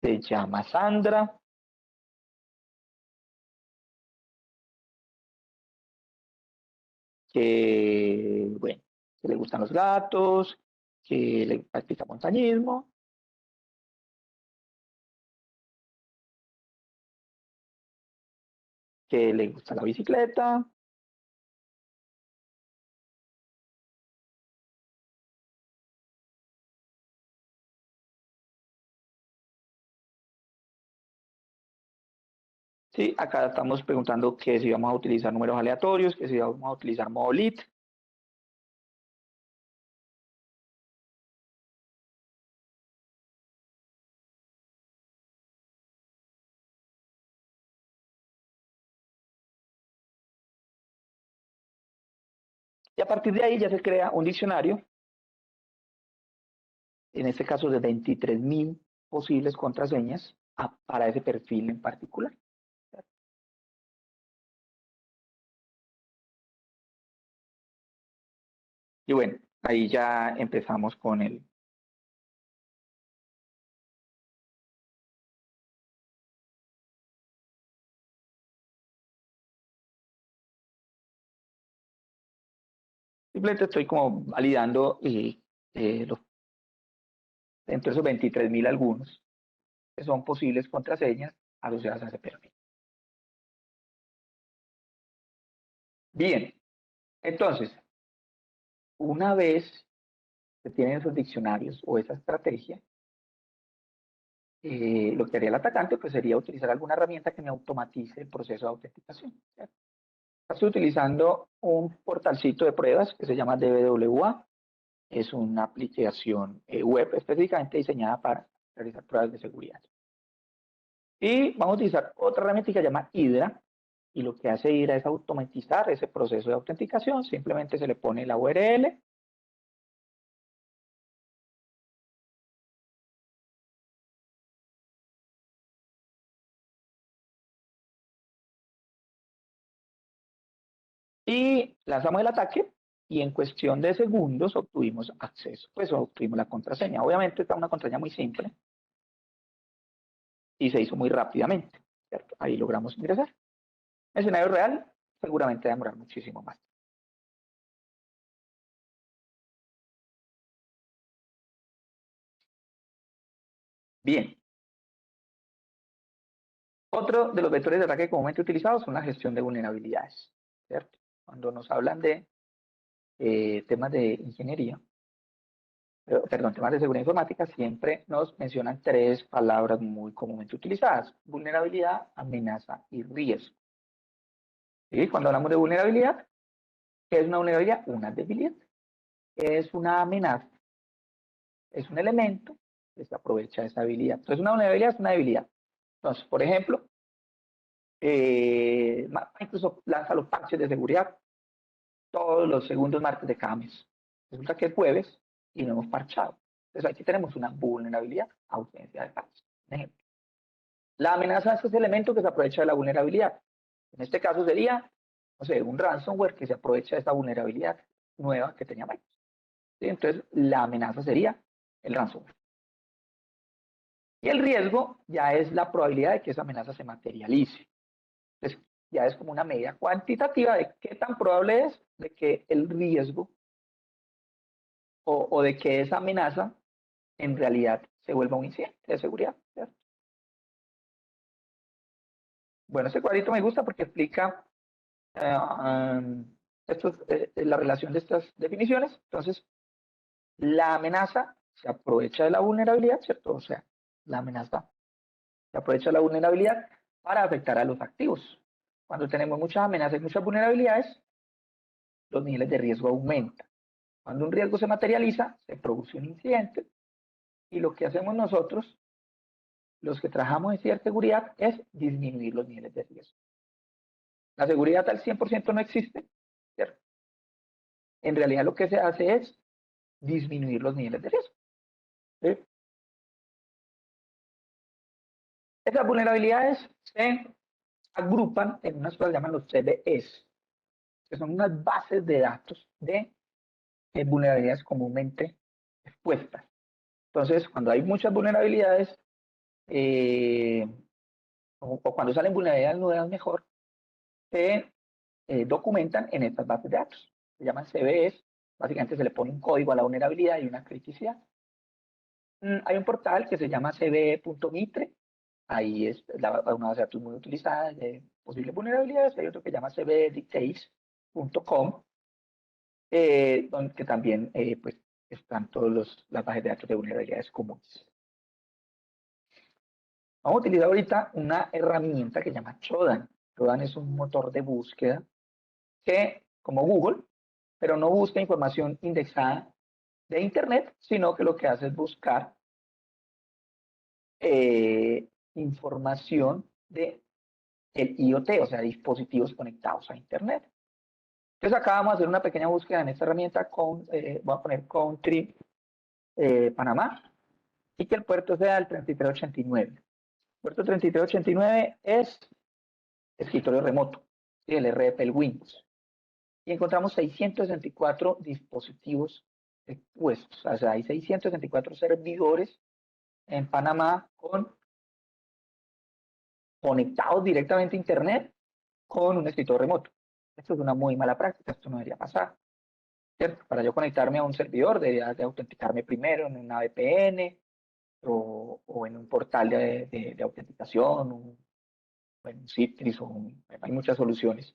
se llama Sandra, que, bueno, que le gustan los gatos, que le practica montañismo, que le gusta la bicicleta. Sí, acá estamos preguntando que si vamos a utilizar números aleatorios, que si vamos a utilizar modo lead. Y a partir de ahí ya se crea un diccionario, en este caso de 23.000 posibles contraseñas, para ese perfil en particular. Y bueno, ahí ya empezamos con el... Simplemente estoy como validando entre esos 23.000 algunos, que son posibles contraseñas asociadas a ese perfil. Bien, entonces, una vez que tienen esos diccionarios o esa estrategia, lo que haría el atacante pues sería utilizar alguna herramienta que me automatice el proceso de autenticación. ¿Cierto? Estoy utilizando un portalcito de pruebas que se llama DBWA. Es una aplicación web específicamente diseñada para realizar pruebas de seguridad. Y vamos a utilizar otra herramienta que se llama Hydra. Y lo que hace Hydra es automatizar ese proceso de autenticación. Simplemente se le pone la URL. Y lanzamos el ataque. Y en cuestión de segundos obtuvimos acceso. Pues obtuvimos la contraseña. Obviamente esta es una contraseña muy simple. Y se hizo muy rápidamente. ¿Cierto? Ahí logramos ingresar. En escenario real seguramente va a demorar muchísimo más. Bien. Otro de los vectores de ataque comúnmente utilizados son la gestión de vulnerabilidades, ¿cierto? Cuando nos hablan de temas de ingeniería, perdón, temas de seguridad informática, siempre nos mencionan tres palabras muy comúnmente utilizadas: vulnerabilidad, amenaza y riesgo. ¿Sí? Cuando hablamos de vulnerabilidad, ¿qué es una vulnerabilidad? Una debilidad. Es una amenaza, es un elemento que se aprovecha de esa habilidad. Entonces, una vulnerabilidad es una debilidad. Entonces, por ejemplo, Microsoft lanza los parches de seguridad todos los segundos martes de cada mes. Resulta que es jueves y no hemos parchado. Entonces aquí tenemos una vulnerabilidad, ausencia de parches. Un ejemplo. La amenaza es ese elemento que se aprovecha de la vulnerabilidad. En este caso sería, no sé, un ransomware que se aprovecha de esta vulnerabilidad nueva que tenía Microsoft. ¿Sí? Entonces la amenaza sería el ransomware. Y el riesgo ya es la probabilidad de que esa amenaza se materialice. Entonces ya es como una medida cuantitativa de qué tan probable es de que el riesgo o de que esa amenaza en realidad se vuelva un incidente de seguridad. ¿Cierto? Bueno, este cuadrito me gusta porque explica la relación de estas definiciones. Entonces, la amenaza se aprovecha de la vulnerabilidad, ¿cierto? O sea, la amenaza se aprovecha de la vulnerabilidad para afectar a los activos. Cuando tenemos muchas amenazas y muchas vulnerabilidades, los niveles de riesgo aumentan. Cuando un riesgo se materializa, se produce un incidente y lo que hacemos nosotros, los que trabajamos en ciberseguridad, es disminuir los niveles de riesgo. La seguridad al 100% no existe, ¿cierto? En realidad lo que se hace es disminuir los niveles de riesgo. ¿Sí? Esas vulnerabilidades se agrupan en unas cosas que llaman los CVEs, que son unas bases de datos de vulnerabilidades comúnmente expuestas. Entonces, cuando hay muchas vulnerabilidades, o cuando salen vulnerabilidades nuevas mejor, se documentan en estas bases de datos. Se llaman CVEs. Básicamente se le pone un código a la vulnerabilidad y una criticidad. Hay un portal que se llama cve.mitre. Ahí es una base de datos muy utilizada de posibles vulnerabilidades. Hay otro que se llama cvedetails.com, donde también pues, están todas las bases de datos de vulnerabilidades comunes. Vamos a utilizar ahorita una herramienta que se llama Shodan. Shodan es un motor de búsqueda que, como Google, pero no busca información indexada de Internet, sino que lo que hace es buscar información de el IoT, o sea, dispositivos conectados a Internet. Entonces acá vamos a hacer una pequeña búsqueda en esta herramienta con, voy a poner country Panamá y que el puerto sea el 3389. Puerto 3389 es escritorio remoto, ¿sí? El RPL Windows. Y encontramos 664 dispositivos expuestos. O sea, hay 664 servidores en Panamá conectados directamente a Internet con un escritorio remoto. Esto es una muy mala práctica, esto no debería pasar. ¿Cierto? Para yo conectarme a un servidor debería de autenticarme primero en una VPN o en un portal de autenticación, o en un Citrix, hay muchas soluciones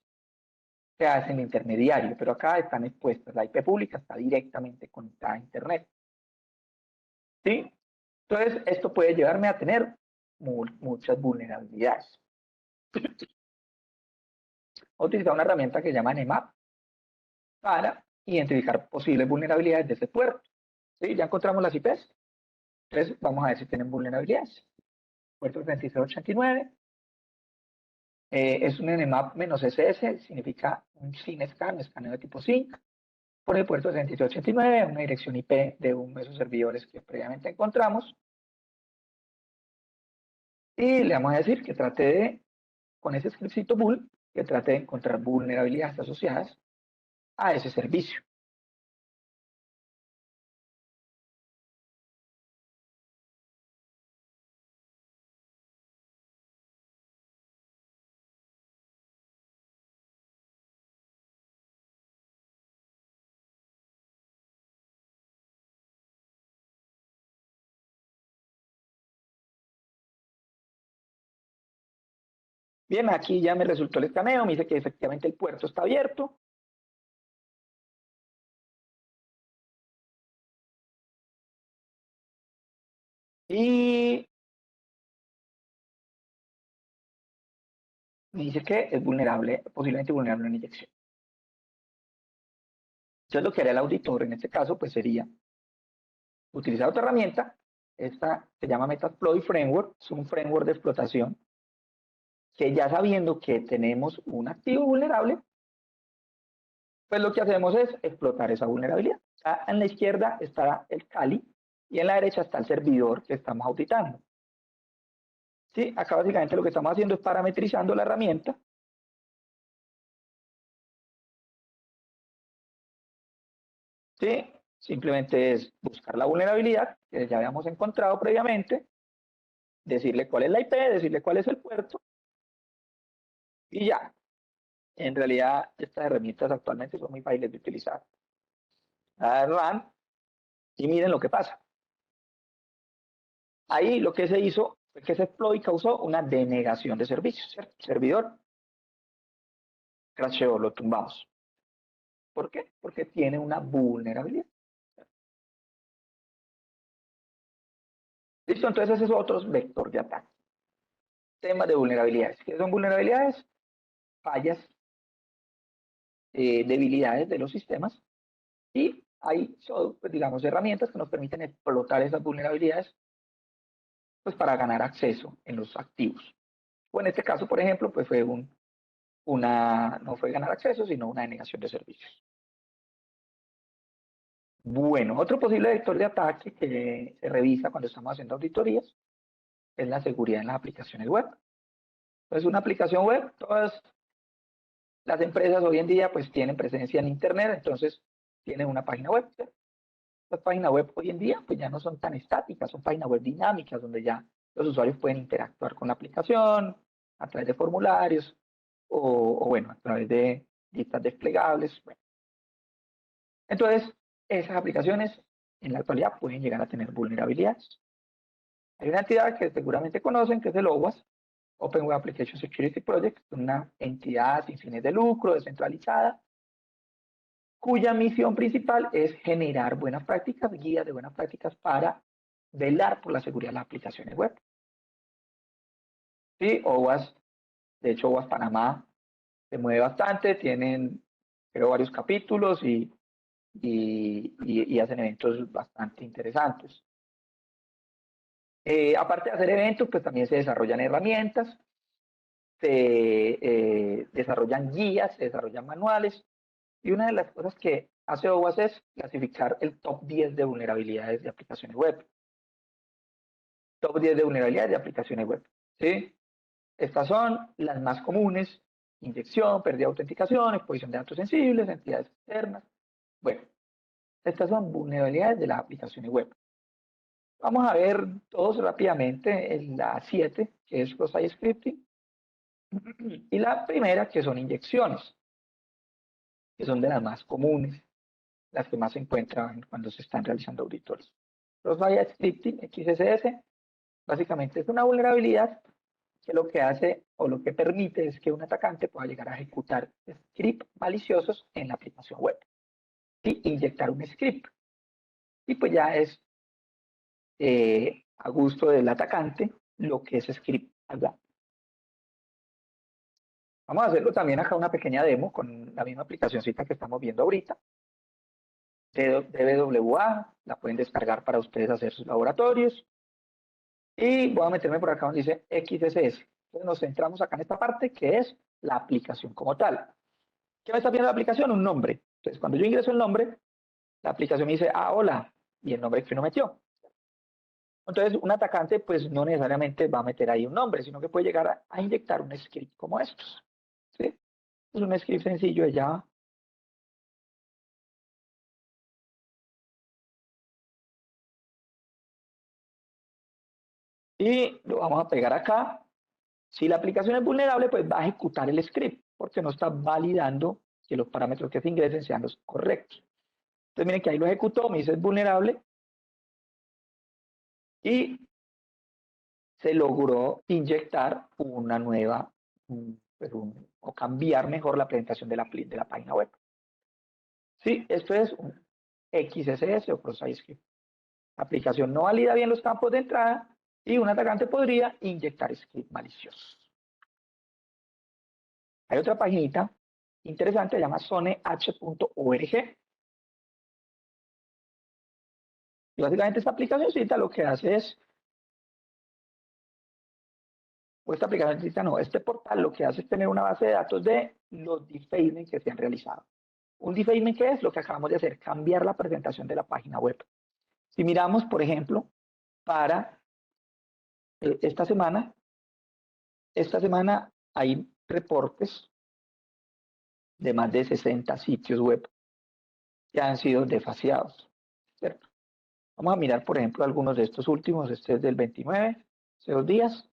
que hacen intermediario, pero acá están expuestas. La IP pública está directamente conectada a Internet. ¿Sí? Entonces, esto puede llevarme a tener muchas vulnerabilidades. Voy a utilizar una herramienta que se llama Nmap para identificar posibles vulnerabilidades de ese puerto. ¿Sí? Ya encontramos las IPs. Entonces, vamos a ver si tienen vulnerabilidades. Puerto 3689 es un Nmap-SS, significa un SYN-scan, un escaneo de tipo SYNC. Por el puerto 3689, una dirección IP de uno de esos servidores que previamente encontramos. Y le vamos a decir que trate de, con ese scriptcito bull, que trate de encontrar vulnerabilidades asociadas a ese servicio. Bien, aquí ya me resultó el escaneo, me dice que efectivamente el puerto está abierto. Y me dice que es vulnerable, posiblemente vulnerable a una inyección. Entonces lo que haría el auditor en este caso pues sería utilizar otra herramienta. Esta se llama Metasploit Framework, es un framework de explotación que ya sabiendo que tenemos un activo vulnerable, pues lo que hacemos es explotar esa vulnerabilidad. En la izquierda está el Kali y en la derecha está el servidor que estamos auditando. ¿Sí? Acá básicamente lo que estamos haciendo es parametrizando la herramienta. ¿Sí? Simplemente es buscar la vulnerabilidad que ya habíamos encontrado previamente, decirle cuál es la IP, decirle cuál es el puerto y ya. En realidad, estas herramientas actualmente son muy fáciles de utilizar. Run y miren lo que pasa. Ahí lo que se hizo fue que ese exploit causó una denegación de servicios, ¿cierto? El servidor crasheó, lo tumbamos. ¿Por qué? Porque tiene una vulnerabilidad. ¿Listo? Entonces ese es otro vector de ataque. Temas de vulnerabilidades. ¿Qué son vulnerabilidades? Fallas, debilidades de los sistemas. Y hay, pues, digamos, herramientas que nos permiten explotar esas vulnerabilidades pues, para ganar acceso en los activos. O en este caso, por ejemplo, pues fue no fue ganar acceso, sino una denegación de servicios. Bueno, otro posible vector de ataque que se revisa cuando estamos haciendo auditorías es la seguridad en las aplicaciones web. Entonces, una aplicación web, todas las empresas hoy en día pues tienen presencia en Internet, entonces tienen una página web. ¿Sí? Las páginas web hoy en día pues ya no son tan estáticas, son páginas web dinámicas donde ya los usuarios pueden interactuar con la aplicación a través de formularios o bueno, a través de listas desplegables. Bueno. Entonces, esas aplicaciones en la actualidad pueden llegar a tener vulnerabilidades. Hay una entidad que seguramente conocen, que es el OWASP, Open Web Application Security Project, una entidad sin fines de lucro, descentralizada, cuya misión principal es generar buenas prácticas, guías de buenas prácticas para velar por la seguridad de las aplicaciones web. Sí, OWASP, de hecho OWASP Panamá se mueve bastante, tienen creo varios capítulos y hacen eventos bastante interesantes. Aparte de hacer eventos, pues también se desarrollan herramientas, se desarrollan guías, se desarrollan manuales. Y una de las cosas que hace OWASP es clasificar el top 10 de vulnerabilidades de aplicaciones web. Top 10 de vulnerabilidades de aplicaciones web. ¿sí? Estas son las más comunes: inyección, pérdida de autenticación, exposición de datos sensibles, entidades externas. Bueno, estas son vulnerabilidades de las aplicaciones web. Vamos a ver todos rápidamente en la 7, que es cross-site scripting, y la primera, que son inyecciones, que son de las más comunes, las que más se encuentran cuando se están realizando auditorías. Cross-site scripting, XSS, básicamente es una vulnerabilidad que lo que hace o lo que permite es que un atacante pueda llegar a ejecutar scripts maliciosos en la aplicación web y inyectar un script. Y pues ya es a gusto del atacante lo que ese script haga. Vamos a hacerlo también acá una pequeña demo con la misma aplicacióncita que estamos viendo ahorita. DWA, la pueden descargar para ustedes hacer sus laboratorios. Y voy a meterme por acá donde dice XSS. Entonces nos centramos acá en esta parte que es la aplicación como tal. ¿Qué me está pidiendo la aplicación? Un nombre. Entonces cuando yo ingreso el nombre, la aplicación me dice, ah, hola, y el nombre que uno metió. Entonces un atacante pues no necesariamente va a meter ahí un nombre, sino que puede llegar a inyectar un script como estos. ¿Sí? Es un script sencillo de Java. Y lo vamos a pegar acá. Si la aplicación es vulnerable, pues va a ejecutar el script, porque no está validando que los parámetros que se ingresen sean los correctos. Entonces miren que ahí lo ejecutó, me dice es vulnerable, y se logró inyectar una nueva, pues o cambiar mejor la presentación de la página web. Sí, esto es un XSS o cross-site script. La aplicación no valida bien los campos de entrada y un atacante podría inyectar script maliciosos. Hay otra paginita interesante, se llama zoneh.org. Y básicamente esta aplicacióncita lo que hace es, o esta aplicacióncita no, este portal lo que hace es tener una base de datos de los defacements que se han realizado. Un defacement, ¿qué es? Lo que acabamos de hacer, cambiar la presentación de la página web. Si miramos, por ejemplo, para esta semana hay reportes de más de 60 sitios web que han sido desfaseados, ¿cierto? Vamos a mirar, por ejemplo, algunos de estos últimos. Este es del 29, hace 2 días.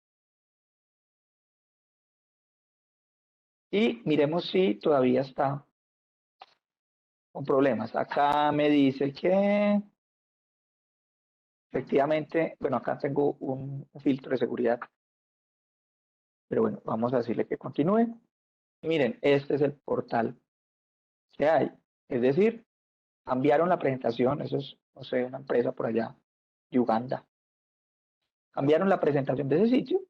Y miremos si todavía está con problemas. Acá me dice que efectivamente, bueno, acá tengo un filtro de seguridad. Pero bueno, vamos a decirle que continúe. Y miren, este es el portal que hay. Es decir, cambiaron la presentación. Eso es, no sé, una empresa por allá de Uganda. Cambiaron la presentación de ese sitio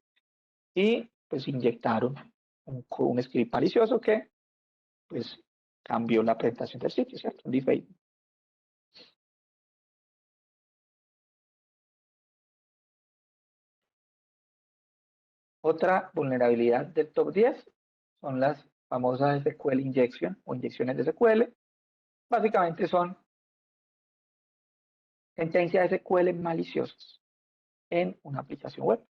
y pues inyectaron un script malicioso que pues cambió la presentación del sitio, ¿cierto? Un deepfake. Otra vulnerabilidad del top 10 son las famosas SQL injection o inyecciones de SQL. Básicamente son sentencias de SQL maliciosas en una aplicación web.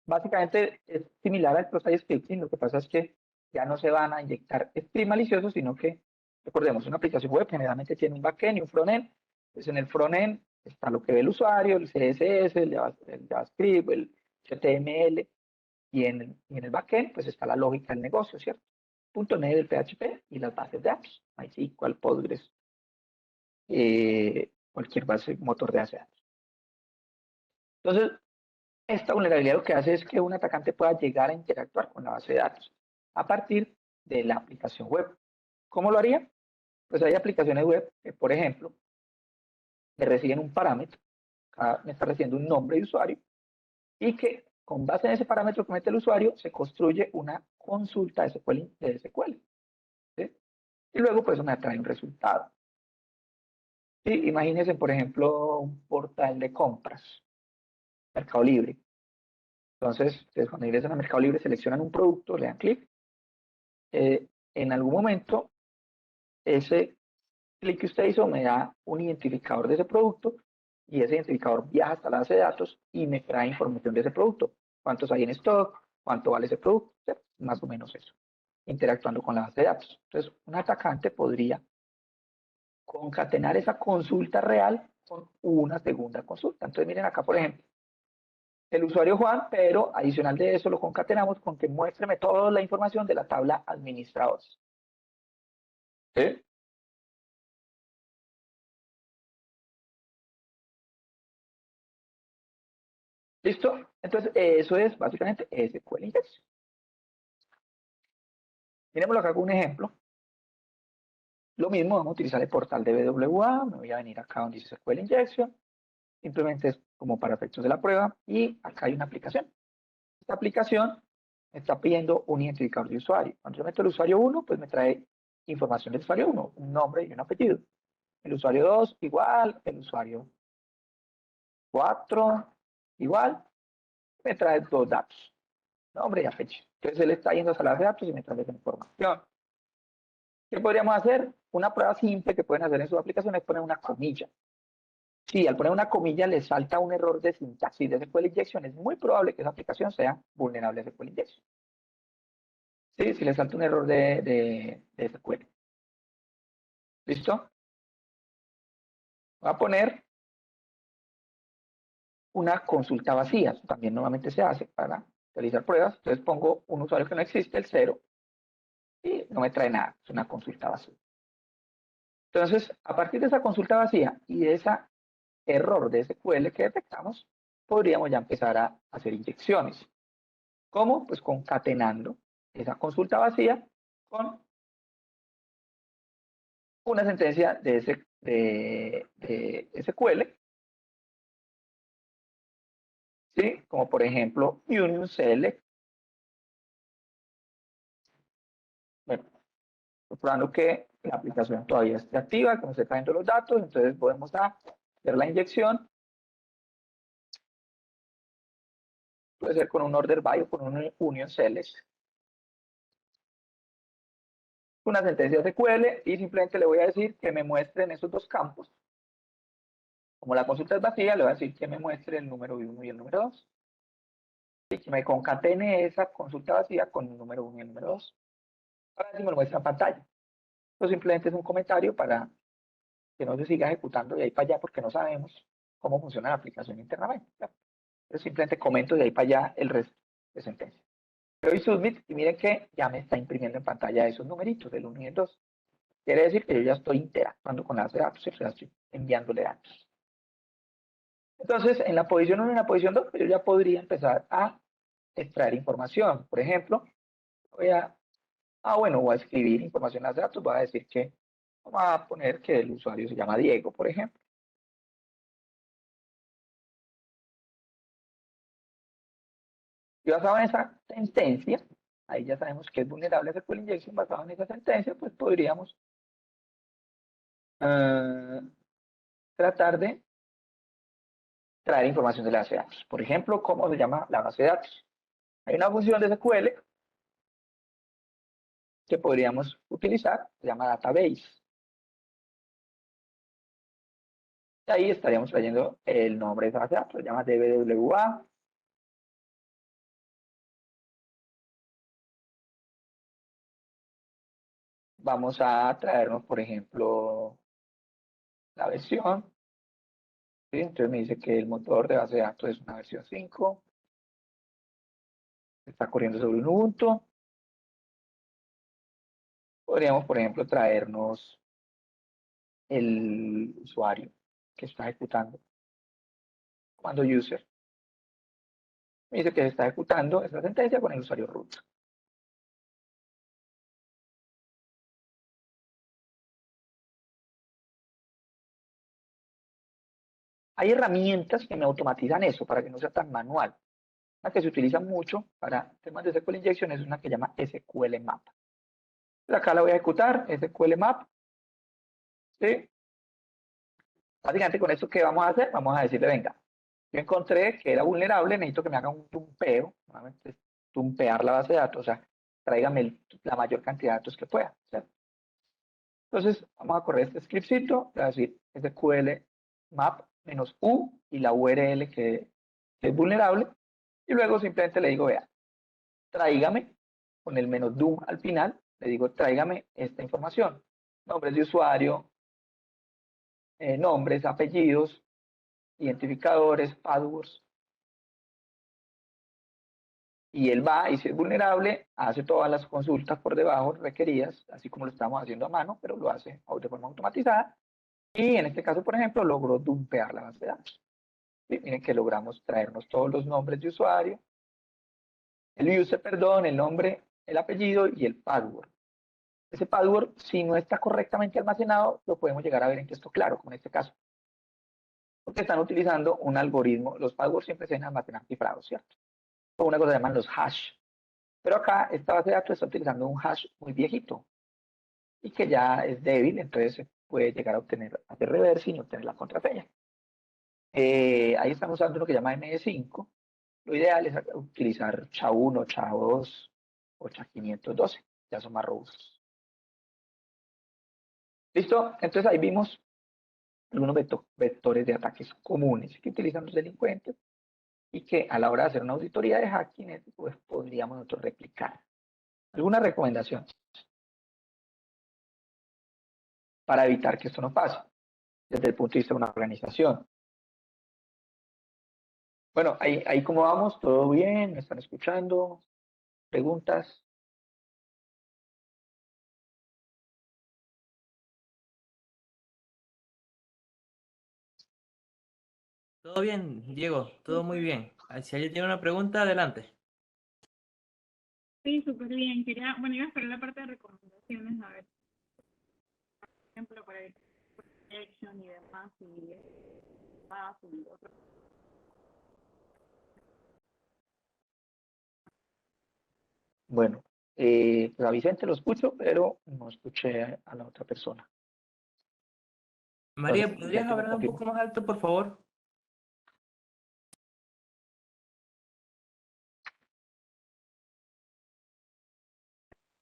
Básicamente es similar al cross-site scripting. Lo que pasa es que ya no se van a inyectar scripts maliciosos, sino que, recordemos, una aplicación web generalmente tiene un backend y un frontend. Pues en el frontend está lo que ve el usuario, el CSS, el JavaScript, el HTML, y en el backend pues está la lógica del negocio, ¿cierto? .NET, el PHP y las bases de datos, MySQL, Postgres, cualquier base, motor de base de datos. Entonces, esta vulnerabilidad lo que hace es que un atacante pueda llegar a interactuar con la base de datos a partir de la aplicación web. ¿Cómo lo haría? Pues hay aplicaciones web que, por ejemplo, me reciben un parámetro, me está recibiendo un nombre de usuario, y que con base en ese parámetro que mete el usuario se construye una consulta de SQL. ¿Sí? Y luego pues me trae un resultado. ¿Sí? Imagínense, por ejemplo, un portal de compras, Mercado Libre. Entonces, ustedes cuando ingresan a Mercado Libre seleccionan un producto, le dan clic. En algún momento, ese clic que usted hizo me da un identificador de ese producto y ese identificador viaja hasta la base de datos y me trae información de ese producto. ¿Cuántos hay en stock? ¿Cuánto vale ese producto? ¿Cierto? Más o menos eso, interactuando con la base de datos. Entonces, un atacante podría concatenar esa consulta real con una segunda consulta. Entonces, miren acá, por ejemplo, el usuario Juan, pero adicional de eso lo concatenamos con que muéstreme toda la información de la tabla administradores. ¿Sí? ¿Listo? Entonces, eso es básicamente SQL Injection. Miremoslo acá con un ejemplo. Lo mismo, vamos a utilizar el portal de BWA. Me voy a venir acá donde dice SQL Injection. Simplemente es como para efectos de la prueba. Y acá hay una aplicación. Esta aplicación me está pidiendo un identificador de usuario. Cuando yo meto el usuario 1, pues me trae información del usuario 1, un nombre y un apellido. El usuario 2 igual, el usuario 4 igual, me trae dos datos, nombre y apellido. Entonces él está yendo a la base de datos y me trae esa información. ¿Qué podríamos hacer? Una prueba simple que pueden hacer en sus aplicaciones es poner una comilla. Si al poner una comilla les salta un error de sintaxis de SQL Injection, es muy probable que esa aplicación sea vulnerable a SQL Injection. Sí, si le salta un error de SQL. ¿Listo? Voy a poner una consulta vacía. También normalmente se hace para realizar pruebas. Entonces pongo un usuario que no existe, el 0, y no me trae nada. Es una consulta vacía. Entonces, a partir de esa consulta vacía y de ese error de SQL que detectamos, podríamos ya empezar a hacer inyecciones. ¿Cómo? Pues concatenando esa consulta vacía con una sentencia de SQL, ¿sí? Como por ejemplo union select. Bueno, comprobando que la aplicación todavía esté activa, que no se cayendo los datos, entonces podemos hacer la inyección. Puede ser con un order by o con un union select. Una sentencia SQL y simplemente le voy a decir que me muestren esos dos campos. Como la consulta es vacía, le voy a decir que me muestre el número 1 y el número 2. Y que me concatene esa consulta vacía con el número 1 y el número 2. Para ver si me lo muestra en pantalla. Esto simplemente es un comentario para que no se siga ejecutando de ahí para allá porque no sabemos cómo funciona la aplicación internamente. Entonces simplemente comento de ahí para allá el resto de sentencia. Le doy submit y miren que ya me está imprimiendo en pantalla esos numeritos del 1 y el 2. Quiere decir que yo ya estoy interactuando con la base de datos, ya estoy enviándole datos. Entonces, en la posición 1 y en la posición 2, pues yo ya podría empezar a extraer información. Por ejemplo, voy a escribir información en las datos, voy a decir que, vamos a poner que el usuario se llama Diego, por ejemplo. Y basado en esa sentencia, ahí ya sabemos que es vulnerable a SQL Injection, basado en esa sentencia, pues podríamos tratar de traer información de la base de datos. Por ejemplo, ¿cómo se llama la base de datos? Hay una función de SQL que podríamos utilizar, se llama database. Y ahí estaríamos trayendo el nombre de esa base de datos, se llama DBWA. Vamos a traernos, por ejemplo, la versión. ¿Sí? Entonces me dice que el motor de base de datos es una versión 5. Está corriendo sobre un Ubuntu. Podríamos, por ejemplo, traernos el usuario que está ejecutando. Comando user. Me dice que se está ejecutando esta sentencia con el usuario root. Hay herramientas que me automatizan eso para que no sea tan manual. La que se utiliza mucho para temas de SQL Injection es una que se llama SQL Map. Entonces acá la voy a ejecutar, SQL Map. ¿Sí? Básicamente con esto, ¿qué vamos a hacer? Vamos a decirle, venga, yo encontré que era vulnerable, necesito que me haga un tumpeo, nuevamente es tumpear la base de datos, o sea, tráigame la mayor cantidad de datos que pueda. ¿Cierto? Entonces, vamos a correr este scriptcito, voy a decir SQL Map menos U y la URL que es vulnerable. Y luego simplemente le digo, vea, tráigame, con el menos DOM al final, le digo, tráigame esta información. Nombres de usuario, nombres, apellidos, identificadores, passwords. Y él va, y si es vulnerable, hace todas las consultas por debajo requeridas, así como lo estamos haciendo a mano, pero lo hace de forma automatizada. Y en este caso, por ejemplo, logró dumpear la base de datos. ¿Sí? Miren que logramos traernos todos los nombres de usuario, el user, perdón, el nombre, el apellido y el password. Ese password, si no está correctamente almacenado, lo podemos llegar a ver en texto claro, como en este caso. Porque están utilizando un algoritmo. Los passwords siempre se deben almacenar cifrados, ¿cierto? O una cosa que llaman los hash. Pero acá esta base de datos está utilizando un hash muy viejito y que ya es débil, entonces se puede llegar a obtener, hacer reverse y obtener la contraseña. Ahí estamos usando lo que llama MS5. Lo ideal es utilizar SHA-1, SHA-2 o SHA-512. Ya son más robustos. ¿Listo? Entonces ahí vimos algunos vectores de ataques comunes que utilizan los delincuentes y que a la hora de hacer una auditoría de hacking, pues podríamos nosotros replicar. ¿Alguna recomendación para evitar que esto no pase desde el punto de vista de una organización? Bueno, ahí cómo vamos, todo bien, me están escuchando, preguntas. Todo bien, Diego, todo muy bien. Si alguien tiene una pregunta, adelante. Sí, súper bien. Quería, bueno, iba a esperar la parte de recomendaciones, a ver, por ejemplo, para el protection y demás, y más, y otro. Bueno, pues a Vicente lo escucho, pero no escuché a la otra persona. María, Entonces, ya ¿podrías que me hablar un confirmo. poco más alto, por favor?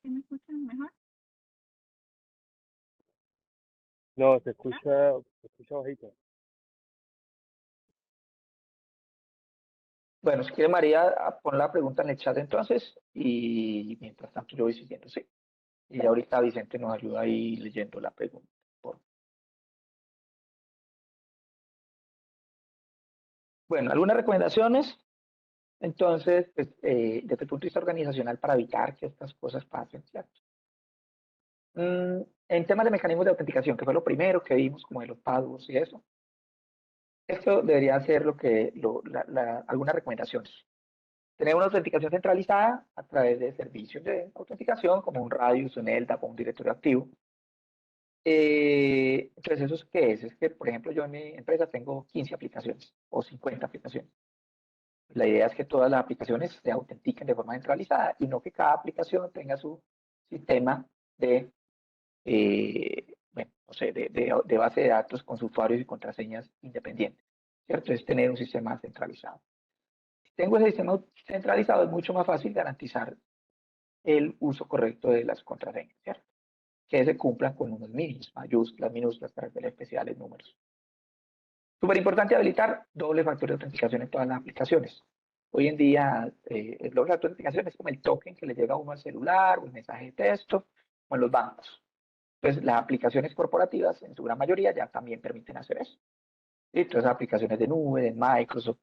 ¿Sí me escuchan mejor? No, ¿Ya? se escucha bajito. Bueno, si quiere María, pon la pregunta en el chat entonces y mientras tanto yo voy siguiendo, sí. Y ahorita Vicente nos ayuda ahí leyendo la pregunta. Bueno, algunas recomendaciones. Entonces, pues, desde el punto de vista organizacional para evitar que estas cosas pasen, ¿cierto? En temas de mecanismos de autenticación, que fue lo primero que vimos, como de los passwords y eso, esto debería ser algunas recomendaciones. Tener una autenticación centralizada a través de servicios de autenticación, como un Radius, un LDAP o un directorio activo. Entonces, ¿eso qué es? Es que, por ejemplo, yo en mi empresa tengo 15 aplicaciones o 50 aplicaciones. La idea es que todas las aplicaciones se autentiquen de forma centralizada y no que cada aplicación tenga su sistema de, bueno, no sé, de base de datos con sus usuarios y contraseñas independientes, ¿cierto? Es tener un sistema centralizado. Si tengo ese sistema centralizado, es mucho más fácil garantizar el uso correcto de las contraseñas, ¿cierto? Que se cumplan con unos mínimos, mayúsculas, minúsculas, caracteres especiales, números. Súper importante habilitar doble factor de autenticación en todas las aplicaciones. Hoy en día, el doble factor de autenticación es como el token que le llega a uno al celular o el mensaje de texto o en los bancos. Entonces, las aplicaciones corporativas, en su gran mayoría, ya también permiten hacer eso. Y todas las aplicaciones de nube, de Microsoft,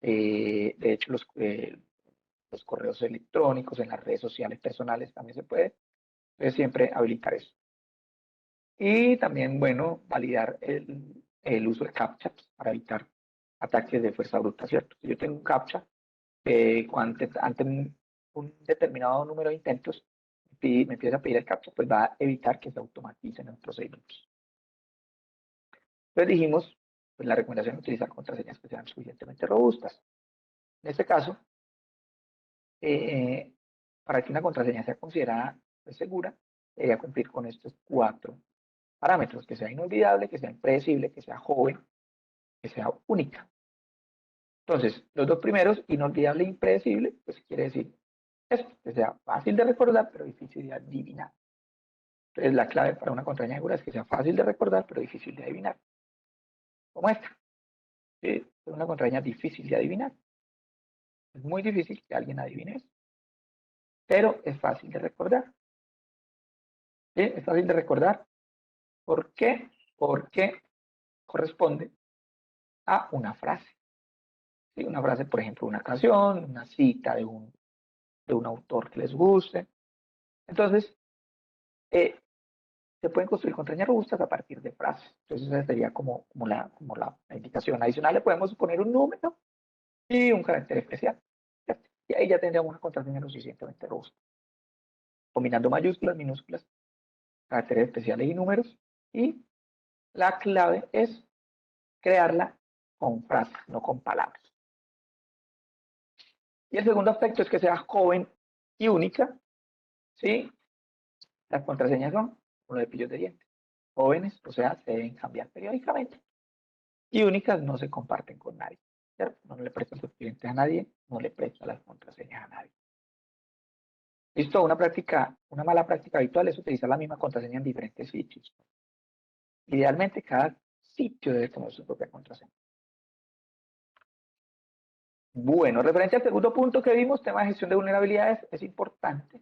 de hecho, los correos electrónicos en las redes sociales personales también se puede. Entonces, siempre habilitar eso. Y también, bueno, validar el uso de CAPTCHA para evitar ataques de fuerza bruta, ¿cierto? Si yo tengo un CAPTCHA, ante un determinado número de intentos, me empieza a pedir el CAPTCHA, pues va a evitar que se automaticen los procedimientos. Entonces dijimos, pues la recomendación es utilizar contraseñas que sean suficientemente robustas. En este caso, eh, para que una contraseña sea considerada pues, segura, debería cumplir con estos 4 parámetros: que sea inolvidable, que sea impredecible, que sea joven, que sea única. Entonces, los dos primeros, inolvidable e impredecible, pues quiere decir eso, que sea fácil de recordar, pero difícil de adivinar. Entonces, la clave para una contraseña segura es que sea fácil de recordar, pero difícil de adivinar. Como esta. ¿sí? Es una contraseña difícil de adivinar. Es muy difícil que alguien adivine eso, pero es fácil de recordar. ¿Sí? Es fácil de recordar. ¿Por qué? Porque corresponde a una frase. ¿Sí? Una frase, por ejemplo, una canción, una cita de un autor que les guste. Entonces, se pueden construir contraseñas robustas a partir de frases. Entonces, esa sería como la indicación adicional. Le podemos poner un número y un carácter especial. ¿Cierto? Y ahí ya tendríamos una contraseña lo suficientemente robusta. Combinando mayúsculas, minúsculas, caracteres especiales y números. Y la clave es crearla con frases, no con palabras. Y el segundo aspecto es que sea joven y única. ¿Sí? Las contraseñas son como los cepillos de dientes. Jóvenes, o sea, se deben cambiar periódicamente. Y únicas no se comparten con nadie. ¿Cierto? No le prestan sus clientes a nadie, no le prestan las contraseñas a nadie. Listo, una mala práctica habitual es utilizar la misma contraseña en diferentes sitios. Idealmente, cada sitio debe tener su propia contraseña. Bueno, referente al segundo punto que vimos, tema de gestión de vulnerabilidades, es importante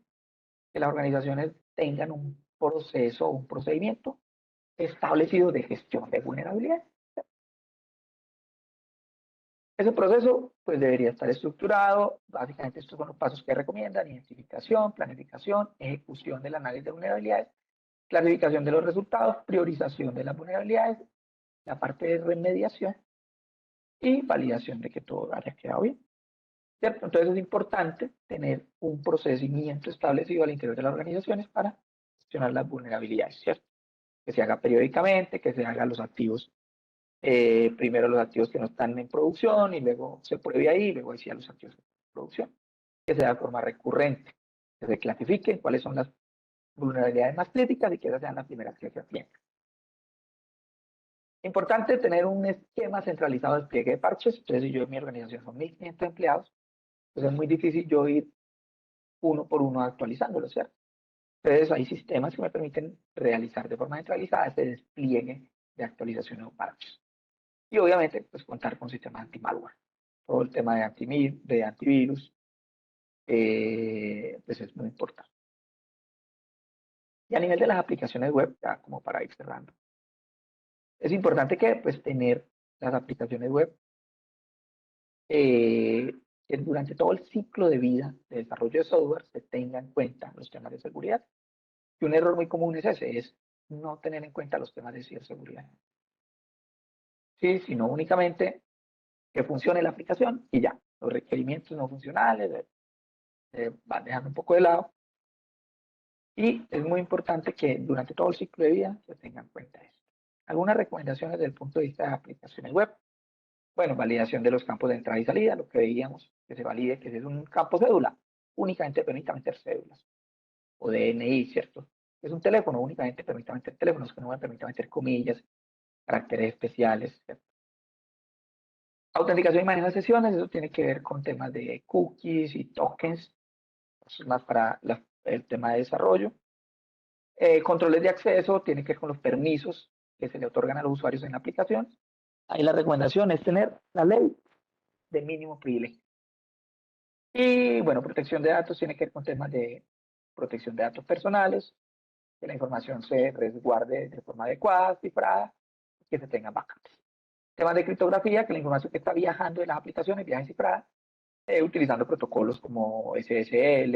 que las organizaciones tengan un proceso o un procedimiento establecido de gestión de vulnerabilidades. Ese proceso pues debería estar estructurado. Básicamente estos son los pasos que recomiendan: identificación, planificación, ejecución del análisis de vulnerabilidades, clasificación de los resultados, priorización de las vulnerabilidades, la parte de remediación y validación de que todo haya quedado bien. ¿Cierto? Entonces es importante tener un procedimiento establecido al interior de las organizaciones para gestionar las vulnerabilidades, ¿cierto? Que se haga periódicamente, que se hagan los activos, primero los activos que no están en producción y luego se pruebe ahí, y luego decía los activos en producción, que sea de forma recurrente, que se clasifiquen cuáles son las vulnerabilidades más críticas y que esas sean las primeras que se atiendan. Importante tener un esquema centralizado de despliegue de parches. Entonces, si yo en mi organización son 1.500 empleados, pues es muy difícil yo ir uno por uno actualizándolo, ¿cierto? Entonces, hay sistemas que me permiten realizar de forma centralizada este despliegue de actualización de parches. Y obviamente, pues contar con sistemas anti-malware. Todo el tema de antivirus, pues es muy importante. Y a nivel de las aplicaciones web, ya como para ir cerrando, es importante que pues tener las aplicaciones web que durante todo el ciclo de vida de desarrollo de software se tenga en cuenta los temas de seguridad. Y un error muy común es ese, es no tener en cuenta los temas de ciberseguridad. Sí, sino únicamente que funcione la aplicación y ya. Los requerimientos no funcionales van dejando un poco de lado. Y es muy importante que durante todo el ciclo de vida se tenga en cuenta esto. Algunas recomendaciones desde el punto de vista de aplicaciones web. Bueno, validación de los campos de entrada y salida, lo que veíamos, que se valide que es un campo cédula, únicamente permita meter cédulas, o DNI, ¿cierto? Es un teléfono, únicamente permita meter teléfonos, que no me permita meter comillas, caracteres especiales, ¿cierto? Autenticación y manejo de sesiones, eso tiene que ver con temas de cookies y tokens, eso es más para el tema de desarrollo. Controles de acceso, tiene que ver con los permisos que se le otorgan a los usuarios en la aplicación. Ahí la recomendación es tener la ley de mínimo privilegio. Y bueno, protección de datos tiene que ver con temas de protección de datos personales, que la información se resguarde de forma adecuada, cifrada, que se tengan backups. Temas de criptografía, que la información que está viajando en las aplicaciones viaje cifrada, utilizando protocolos como SSL,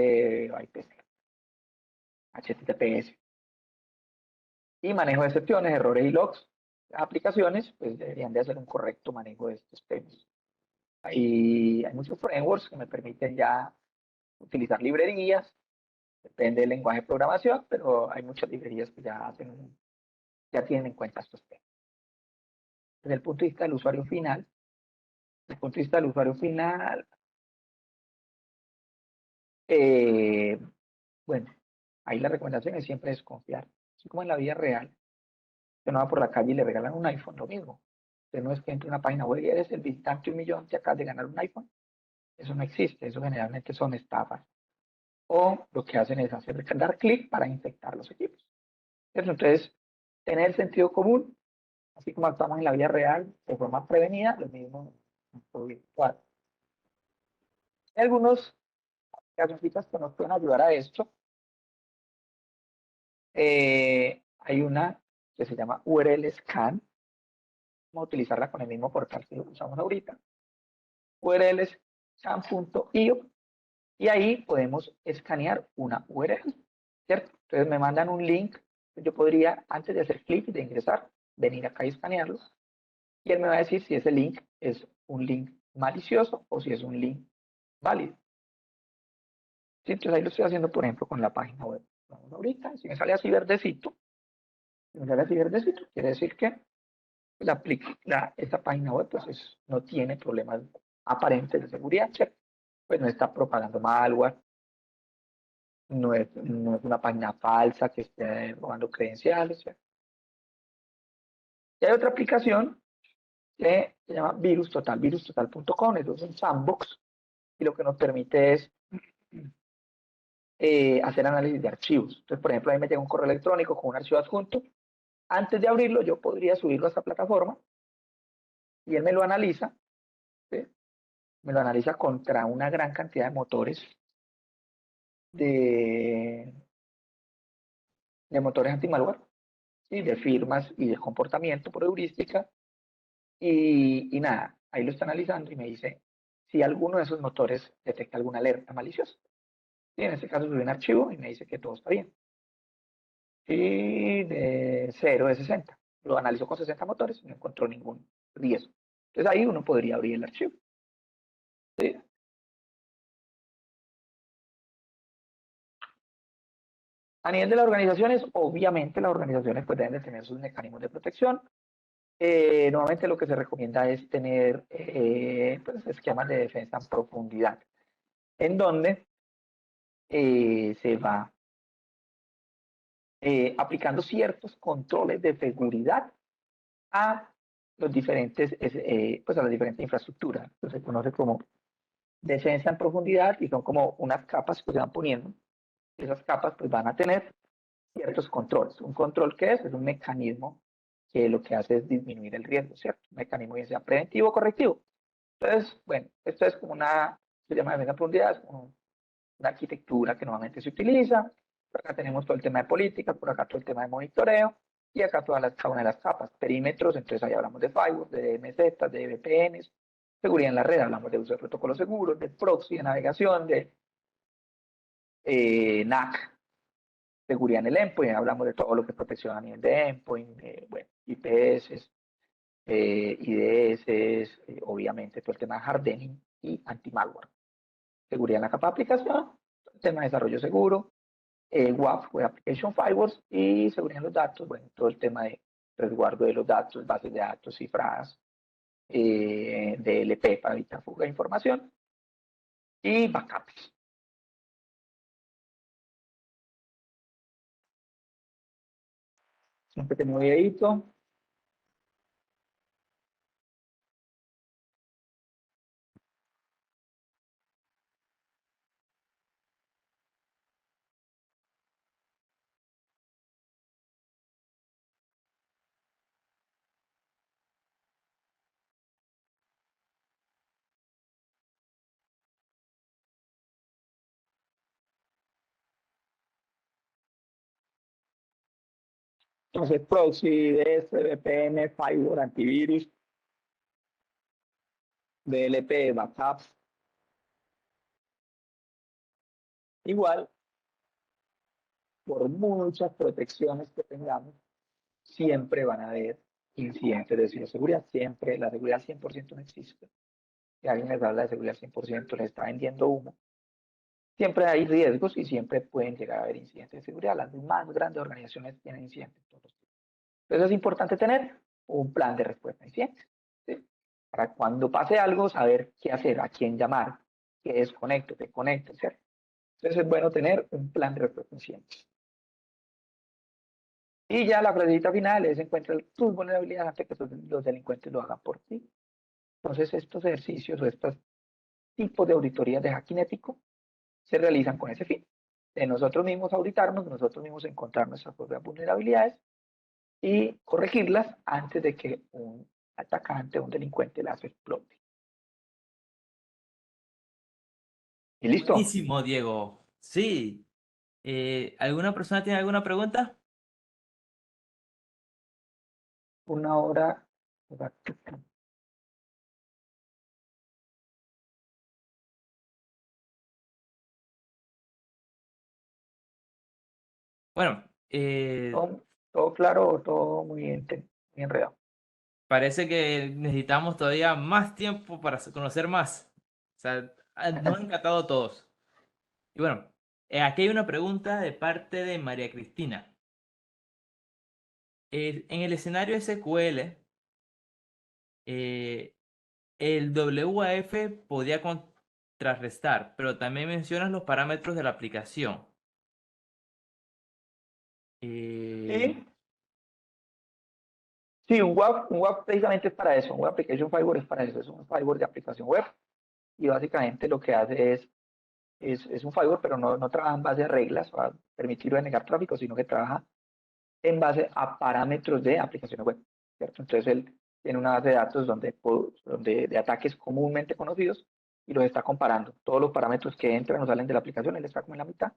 IPC, HTTPS. Y manejo de excepciones, errores y logs. Las aplicaciones pues deberían de hacer un correcto manejo de estos temas. Hay muchos frameworks que me permiten ya utilizar librerías, depende del lenguaje de programación, pero hay muchas librerías que ya tienen en cuenta estos temas. Desde el punto de vista del usuario final, desde el punto de vista del usuario final, bueno, ahí la recomendación es siempre desconfiar. Así como en la vida real, usted no va por la calle y le regalan un iPhone, lo mismo. Usted no es que entre a una página web y eres el visitante 1.000.000 que acabas de ganar un iPhone. Eso no existe, eso generalmente son estafas. O lo que hacen es dar clic para infectar los equipos. Entonces, tener sentido común, así como actuamos en la vida real de forma prevenida, lo mismo en juego virtual. Hay algunos casitas que nos pueden ayudar a esto. Hay una que se llama URL Scan. Vamos a utilizarla con el mismo portal que usamos ahorita. urlscan.io y ahí podemos escanear una URL, ¿cierto? Entonces me mandan un link. Yo podría, antes de hacer clic, de ingresar, venir acá y escanearlo. Y él me va a decir si ese link es un link malicioso o si es un link válido. ¿Sí? Entonces ahí lo estoy haciendo, por ejemplo, con la página web. Vamos ahorita, si me sale así verdecito, quiere decir que esta página web pues no tiene problemas aparentes de seguridad, ¿cierto? Pues no está propagando malware, no es una página falsa que esté robando credenciales, ¿cierto? Y hay otra aplicación que se llama virustotal.com, es un sandbox, y lo que nos permite es hacer análisis de archivos. Entonces, por ejemplo, a mí me llega un correo electrónico con un archivo adjunto. Antes de abrirlo, yo podría subirlo a esta plataforma y él me lo analiza, ¿sí? Me lo analiza contra una gran cantidad de motores de, de motores anti-malware, ¿sí? De firmas y de comportamiento por heurística. Y nada, ahí lo está analizando y me dice si alguno de esos motores detecta alguna alerta maliciosa. Y en este caso subí un archivo y me dice que todo está bien. Y de 0 de 60. Lo analizó con 60 motores y no encontró ningún riesgo. Entonces ahí uno podría abrir el archivo. ¿Sí? A nivel de las organizaciones, obviamente las organizaciones pues deben de tener sus mecanismos de protección. Nuevamente lo que se recomienda es tener pues, esquemas de defensa en profundidad, en donde se va aplicando ciertos controles de seguridad a los diferentes, pues a las diferentes infraestructuras. Entonces se conoce como defensa en profundidad y son como unas capas que se van poniendo. Esas capas pues van a tener ciertos controles. Un control que es un mecanismo que lo que hace es disminuir el riesgo, ¿cierto? Un mecanismo ya sea preventivo o correctivo. Entonces, bueno, esto es como se llama defensa en profundidad, es como una arquitectura que normalmente se utiliza. Por acá tenemos todo el tema de política, por acá todo el tema de monitoreo, y acá cada una de las capas, perímetros, entonces ahí hablamos de firewall, de DMZ, de VPNs, seguridad en la red, hablamos de uso de protocolos seguros, de proxy, de navegación, de NAC, seguridad en el endpoint, hablamos de todo lo que es protección a nivel de endpoint, bueno, IPS, IDS, obviamente todo el tema de hardening y anti-malware. Seguridad en la capa de aplicación, el tema de desarrollo seguro, WAF, Web Application Firewalls, y seguridad en los datos, bueno, todo el tema de resguardo de los datos, bases de datos cifradas, DLP para evitar fuga de información, y backups. Siempre tengo un videito. Entonces, proxy, IDS, VPN, firewall, antivirus, DLP, backups. Igual, por muchas protecciones que tengamos, siempre van a haber incidentes de ciberseguridad. Siempre, la seguridad 100% no existe. Si alguien les habla de seguridad 100%, les está vendiendo humo. Siempre hay riesgos y siempre pueden llegar a haber incidentes de seguridad. Las más grandes organizaciones tienen incidentes. Entonces es importante tener un plan de respuesta a incidentes, ¿sí? Para cuando pase algo, saber qué hacer, a quién llamar, qué desconecto, qué conecto, ¿cierto? Entonces es bueno tener un plan de respuesta a incidentes. Y ya la frasecita final es encuentra tus vulnerabilidades antes que los delincuentes lo hagan por ti. Entonces estos ejercicios o estos tipos de auditorías de hacking ético se realizan con ese fin. De nosotros mismos auditarnos, nosotros mismos encontrar nuestras propias vulnerabilidades y corregirlas antes de que un atacante, un delincuente las explote. ¿Y listo? Buenísimo, Diego. Sí. ¿Alguna persona tiene alguna pregunta? Una hora. Bueno, Todo claro o todo muy bien, muy enredado. parece que necesitamos todavía más tiempo para conocer más. O sea, nos han encantado todos. Y bueno, aquí hay una pregunta de parte de María Cristina. En el escenario SQL, eh, el WAF podía contrarrestar, pero también mencionas los parámetros de la aplicación. Eh, Sí, sí, un WAF precisamente es para eso. Un Web Application Firewall es para eso. Es un firewall de aplicación web. Y básicamente lo que hace es un firewall, pero no trabaja en base a reglas para permitir denegar tráfico, sino que trabaja en base a parámetros de aplicaciones web, ¿cierto? Entonces él tiene una base de datos de ataques comúnmente conocidos y los está comparando. Todos los parámetros que entran o salen de la aplicación, él está como en la mitad,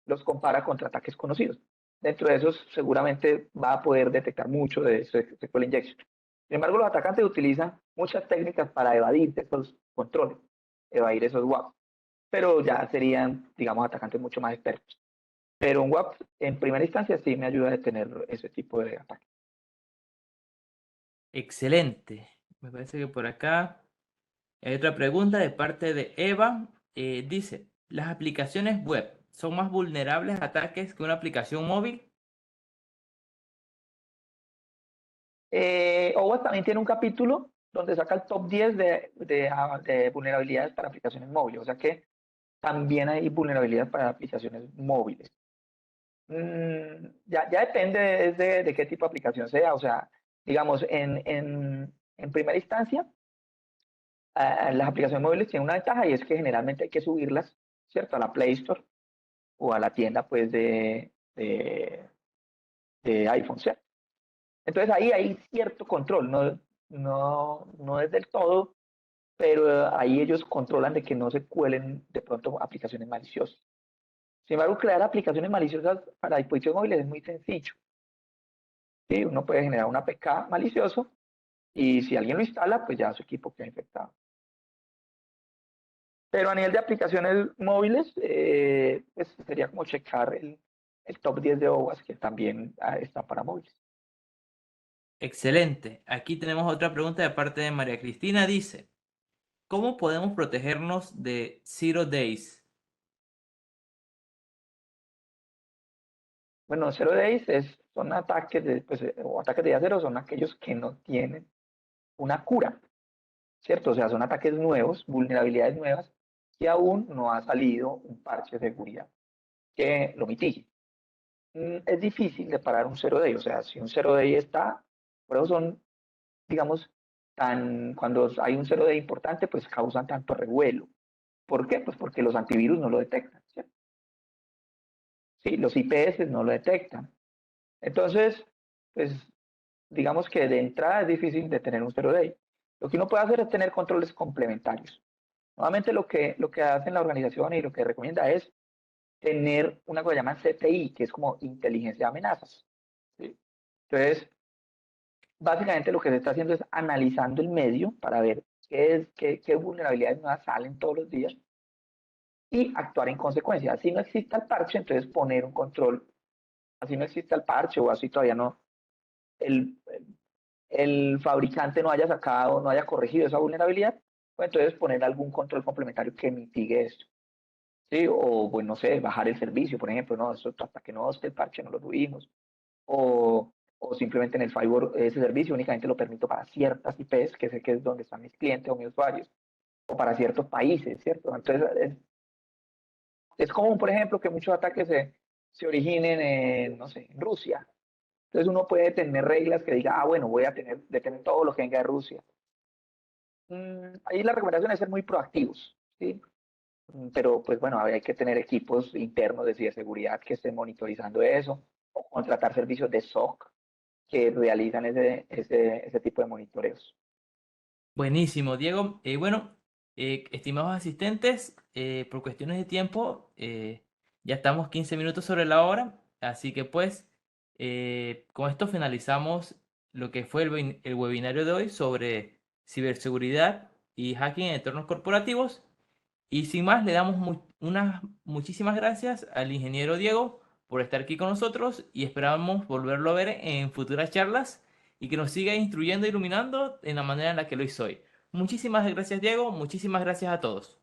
los compara contra ataques conocidos. Dentro de esos seguramente va a poder detectar mucho de SQL injection. Sin embargo, los atacantes utilizan muchas técnicas para evadir esos controles, evadir esos WAF, pero ya serían, digamos, atacantes mucho más expertos. Pero un WAF en primera instancia sí me ayuda a detener ese tipo de ataques. excelente. Me parece que por acá hay otra pregunta de parte de Eva. Dice, ¿las aplicaciones web son más vulnerables a ataques que una aplicación móvil? OWASP también tiene un capítulo donde saca el top 10 de vulnerabilidades para aplicaciones móviles. O sea que también hay vulnerabilidades para aplicaciones móviles. Ya depende de qué tipo de aplicación sea. O sea, digamos, en primera instancia, las aplicaciones móviles tienen una ventaja y es que generalmente hay que subirlas, ¿cierto? A la Play Store o a la tienda, pues, de iPhone, ¿cierto? Entonces ahí hay cierto control, no es del todo, pero ahí ellos controlan de que no se cuelen de pronto aplicaciones maliciosas. Sin embargo, crear aplicaciones maliciosas para dispositivos móviles es muy sencillo. ¿Sí? Uno puede generar un APK malicioso y si alguien lo instala, pues ya su equipo queda infectado. Pero a nivel de aplicaciones móviles, pues sería como checar el top 10 de OWASP que también está para móviles. Excelente. Aquí tenemos otra pregunta de parte de María Cristina. Dice, ¿cómo podemos protegernos de Zero Days? Bueno, Zero Days son ataques o ataques de día cero, son aquellos que no tienen una cura, ¿cierto? O sea, son ataques nuevos, vulnerabilidades nuevas, que aún no ha salido un parche de seguridad que lo mitigue. Es difícil de parar un Zero Day, o sea, si un Zero Day está, por eso son, digamos, cuando hay un Zero Day importante, pues causan tanto revuelo. ¿Por qué? Pues porque los antivirus no lo detectan, ¿cierto? Sí, los IPS no lo detectan. Entonces, pues digamos que de entrada es difícil de tener un Zero Day. Lo que uno puede hacer es tener controles complementarios. Nuevamente lo que hace la organización y lo que recomienda es tener una cosa que llaman CTI, que es como inteligencia de amenazas. ¿Sí? Entonces, básicamente lo que se está haciendo es analizando el medio para ver qué vulnerabilidades nuevas salen todos los días y actuar en consecuencia. Así no exista el parche, entonces poner un control. Así no exista el parche o así todavía no, el, el fabricante no haya sacado, no haya corregido esa vulnerabilidad, pues entonces poner algún control complementario que mitigue esto. ¿Sí? O, pues no sé, bajar el servicio, por ejemplo, no, eso hasta que no esté el parche no lo subimos. O simplemente en el firewall ese servicio únicamente lo permito para ciertas IPs, que sé que es donde están mis clientes o mis usuarios, o para ciertos países, ¿cierto? Entonces, es común, por ejemplo, que muchos ataques se originen en, no sé, en Rusia. Entonces uno puede tener reglas que diga, bueno, voy a detener todo lo que venga de Rusia. Ahí la recomendación es ser muy proactivos, ¿sí? Pero pues bueno, hay que tener equipos internos de ciberseguridad que estén monitorizando eso, o contratar servicios de SOC, que realizan ese tipo de monitoreos. Buenísimo, Diego. Bueno, estimados asistentes, por cuestiones de tiempo, ya estamos 15 minutos sobre la hora, así que pues con esto finalizamos lo que fue el webinario de hoy sobre ciberseguridad y hacking en entornos corporativos. Y sin más, le damos unas muchísimas gracias al ingeniero Diego por estar aquí con nosotros y esperamos volverlo a ver en futuras charlas y que nos siga instruyendo e iluminando en la manera en la que lo hizo hoy. Muchísimas gracias, Diego. Muchísimas gracias a todos.